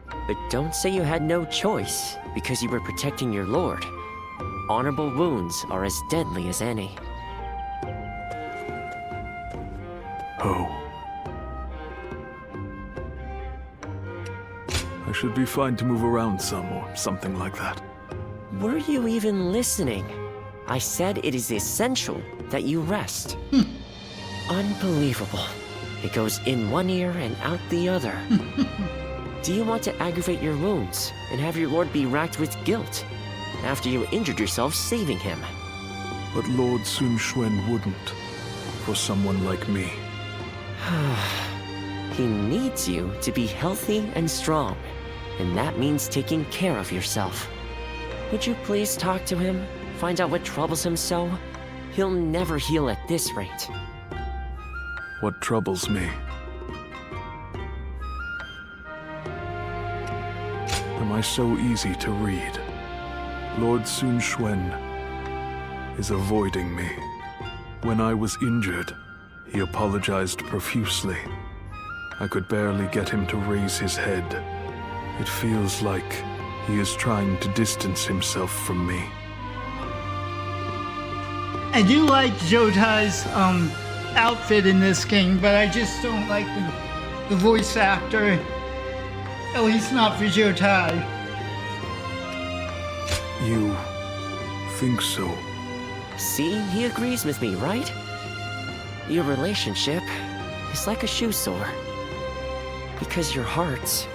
But don't say you had no choice because you were protecting your lord. Honorable wounds are as deadly as any. Oh. I should be fine to move around some or something like that. Were you even listening? I said it is essential that you rest. Unbelievable. It goes in one ear and out the other. Do you want to aggravate your wounds and have your lord be racked with guilt after you injured yourself saving him? But Lord Sun Quan wouldn't, for someone like me. He needs you to be healthy and strong, and that means taking care of yourself. Would you please talk to him? Find out what troubles him so? He'll never heal at this rate. What troubles me? Am I so easy to read? Lord Sun Quan is avoiding me. When I was injured, he apologized profusely. I could barely get him to raise his head. It feels like he is trying to distance himself from me. I do like Zhou Tai's outfit in this game, but I just don't like the voice actor. At least not for Zhou Tai. You think so? See, he agrees with me, right? Your relationship is like a shoe sore. Because your hearts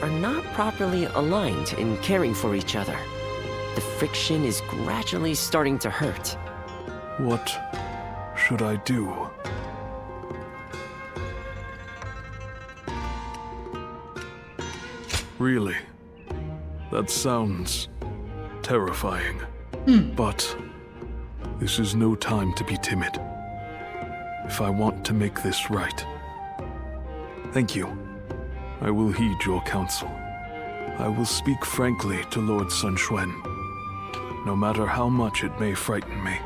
are not properly aligned in caring for each other. The friction is gradually starting to hurt. What should I do? Really? That sounds terrifying. But this is no time to be timid. If I want to make this right. Thank you. I will heed your counsel. I will speak frankly to Lord Sun Quan, no matter how much it may frighten me.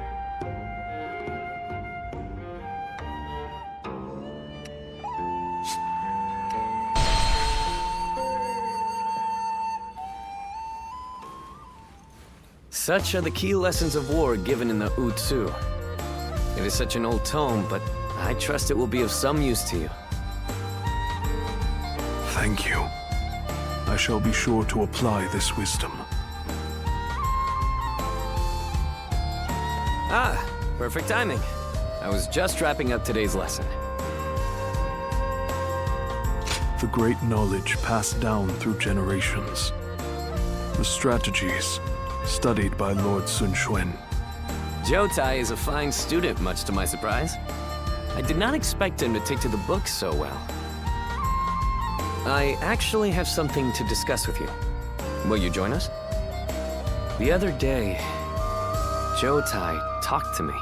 Such are the key lessons of war given in the Wu Tzu. It is such an old tome, but I trust it will be of some use to you. Thank you. I shall be sure to apply this wisdom. Ah, perfect timing. I was just wrapping up today's lesson. The great knowledge passed down through generations. The strategies studied by Lord Sun Quan. Zhou Tai is a fine student, much to my surprise. I did not expect him to take to the books so well. I actually have something to discuss with you. Will you join us? The other day, Zhou Tai talked to me.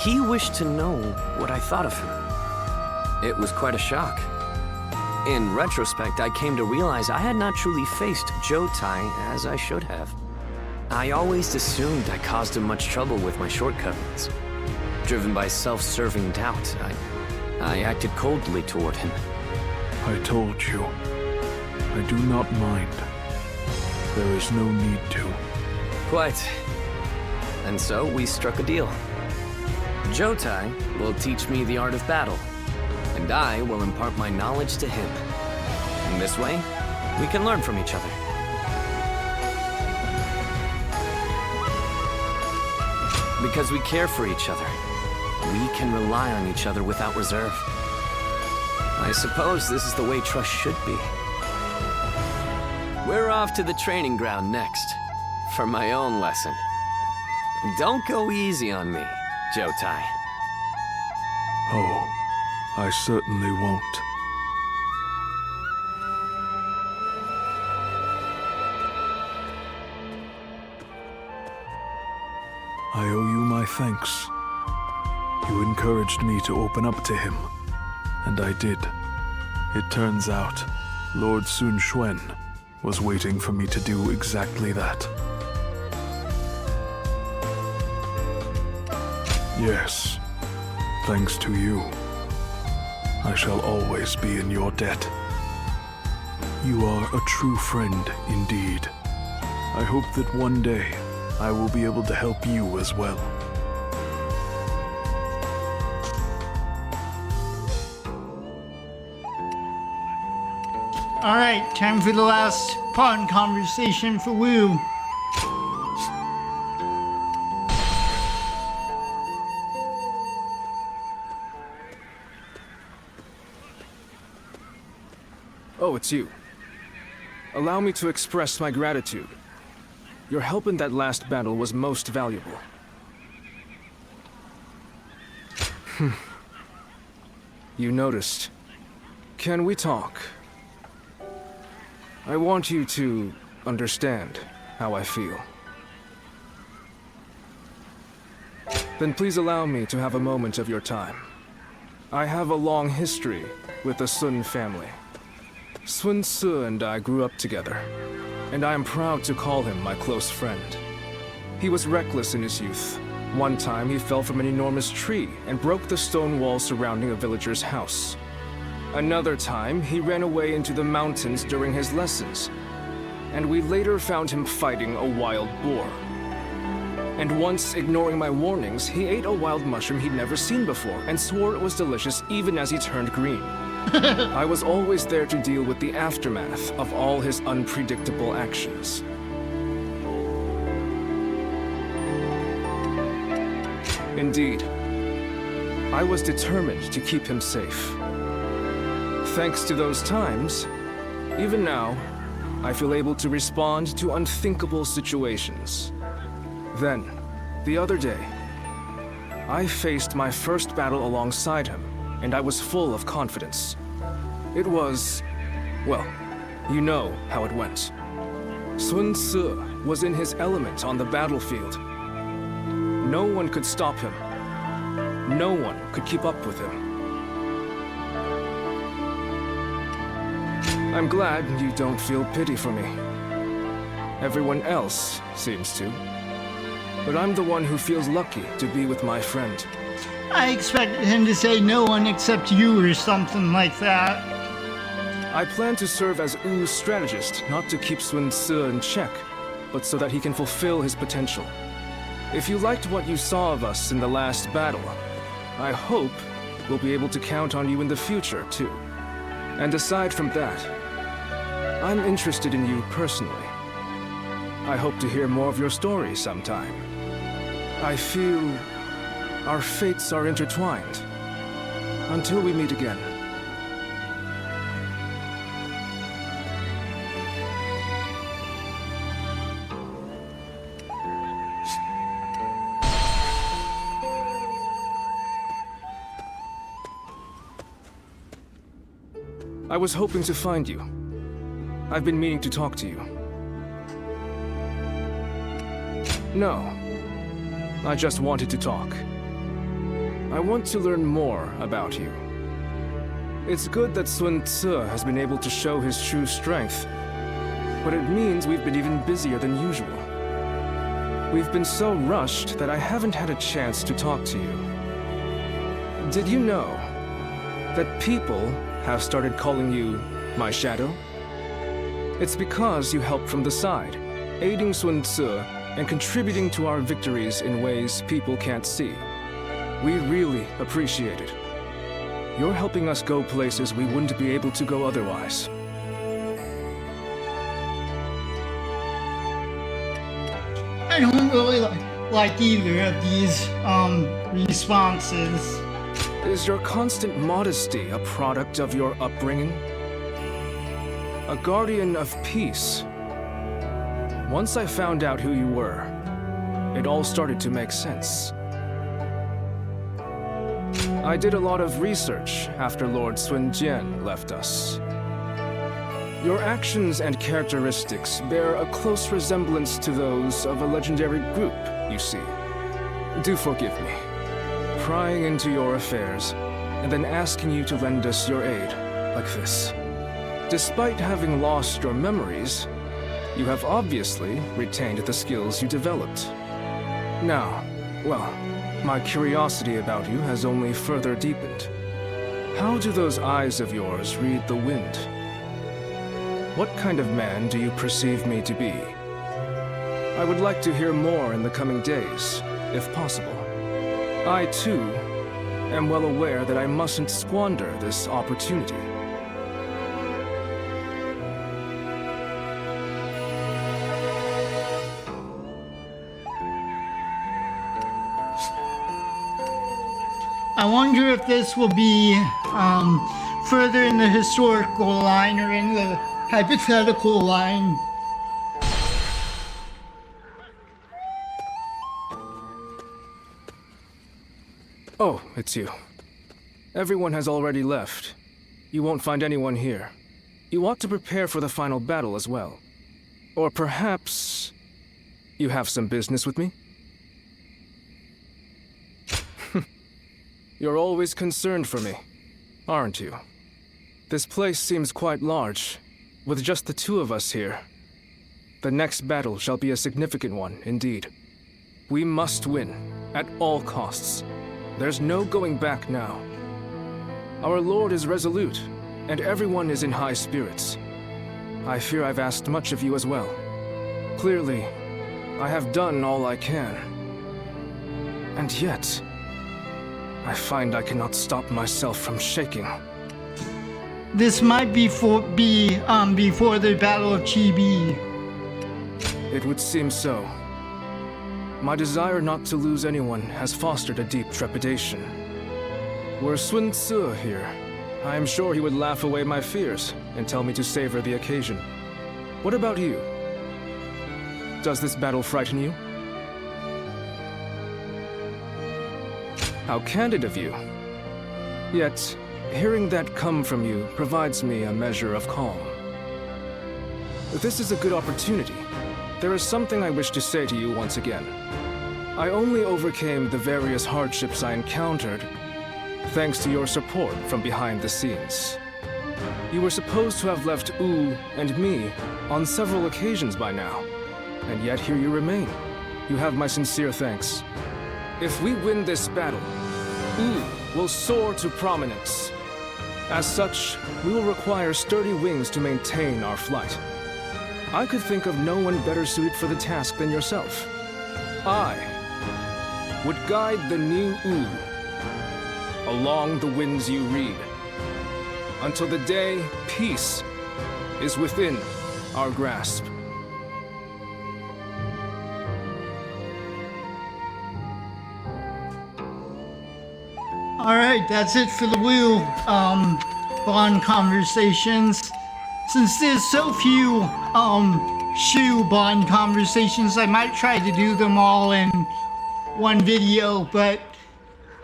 He wished to know what I thought of him. It was quite a shock. In retrospect, I came to realize I had not truly faced Zhou Tai as I should have. I always assumed I caused him much trouble with my shortcomings. Driven by self-serving doubt, I acted coldly toward him. I told you. I do not mind. There is no need to. Quite. And so we struck a deal. Zhou Tai will teach me the art of battle, and I will impart my knowledge to him. In this way, we can learn from each other. Because we care for each other, we can rely on each other without reserve. I suppose this is the way trust should be. We're off to the training ground next, for my own lesson. Don't go easy on me, Zhou Tai. Oh, I certainly won't. I owe you my thanks. You encouraged me to open up to him, and I did. It turns out, Lord Sun Quan was waiting for me to do exactly that. Yes, thanks to you, I shall always be in your debt. You are a true friend indeed. I hope that one day I will be able to help you as well. Alright, time for the last pawn conversation for Wu. Oh, it's you. Allow me to express my gratitude. Your help in that last battle was most valuable. You noticed. Can we talk? I want you to understand how I feel. Then please allow me to have a moment of your time. I have a long history with the Sun family. Sun Ce and I grew up together, and I am proud to call him my close friend. He was reckless in his youth. One time he fell from an enormous tree and broke the stone wall surrounding a villager's house. Another time, he ran away into the mountains during his lessons, and we later found him fighting a wild boar. And once, ignoring my warnings, he ate a wild mushroom he'd never seen before and swore it was delicious even as he turned green. I was always there to deal with the aftermath of all his unpredictable actions. Indeed, I was determined to keep him safe. Thanks to those times, even now, I feel able to respond to unthinkable situations. Then, the other day, I faced my first battle alongside him, and I was full of confidence. It was, well, you know how it went. Sun Ce was in his element on the battlefield. No one could stop him. No one could keep up with him. I'm glad you don't feel pity for me. Everyone else seems to. But I'm the one who feels lucky to be with my friend. I expected him to say no one except you or something like that. I plan to serve as Wu's strategist, not to keep Sun Ce in check, but so that he can fulfill his potential. If you liked what you saw of us in the last battle, I hope we'll be able to count on you in the future, too. And aside from that, I'm interested in you personally. I hope to hear more of your story sometime. I feel our fates are intertwined. Until we meet again. I was hoping to find you. I've been meaning to talk to you. No. I just wanted to talk. I want to learn more about you. It's good that Sun Ce has been able to show his true strength, but it means we've been even busier than usual. We've been so rushed that I haven't had a chance to talk to you. Did you know that people have started calling you my shadow? It's because you help from the side, aiding Sun Ce and contributing to our victories in ways people can't see. We really appreciate it. You're helping us go places we wouldn't be able to go otherwise. I don't really like either of these responses. Is your constant modesty a product of your upbringing? A guardian of peace. Once I found out who you were, it all started to make sense. I did a lot of research after Lord Sun Jian left us. Your actions and characteristics bear a close resemblance to those of a legendary group, you see. Do forgive me. Prying into your affairs, and then asking you to lend us your aid, like this. Despite having lost your memories, you have obviously retained the skills you developed. Now, well, my curiosity about you has only further deepened. How do those eyes of yours read the wind? What kind of man do you perceive me to be? I would like to hear more in the coming days, if possible. I, too, am well aware that I mustn't squander this opportunity. I wonder if this will be further in the historical line or in the hypothetical line. Oh, it's you. Everyone has already left. You won't find anyone here. You ought to prepare for the final battle as well. Or perhaps you have some business with me? You're always concerned for me, aren't you? This place seems quite large, with just the two of us here. The next battle shall be a significant one, indeed. We must win, at all costs. There's no going back now. Our Lord is resolute, and everyone is in high spirits. I fear I've asked much of you as well. Clearly, I have done all I can. And yet, I find I cannot stop myself from shaking. This might be before the Battle of Chibi. It would seem so. My desire not to lose anyone has fostered a deep trepidation. Were Sun Tzu here, I am sure he would laugh away my fears and tell me to savor the occasion. What about you? Does this battle frighten you? How candid of you. Yet, hearing that come from you provides me a measure of calm. This is a good opportunity. There is something I wish to say to you once again. I only overcame the various hardships I encountered thanks to your support from behind the scenes. You were supposed to have left Wu and me on several occasions by now, and yet here you remain. You have my sincere thanks. If we win this battle, Wu will soar to prominence. As such, we will require sturdy wings to maintain our flight. I could think of no one better suited for the task than yourself. I would guide the new Wu along the winds you read, until the day peace is within our grasp. Alright, that's it for the Wu bond conversations. Since there's so few Shu bond conversations, I might try to do them all in one video, but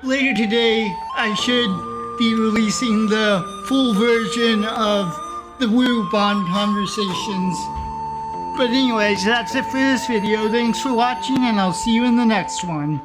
later today I should be releasing the full version of the Wu bond conversations. But anyways, that's it for this video. Thanks for watching, and I'll see you in the next one.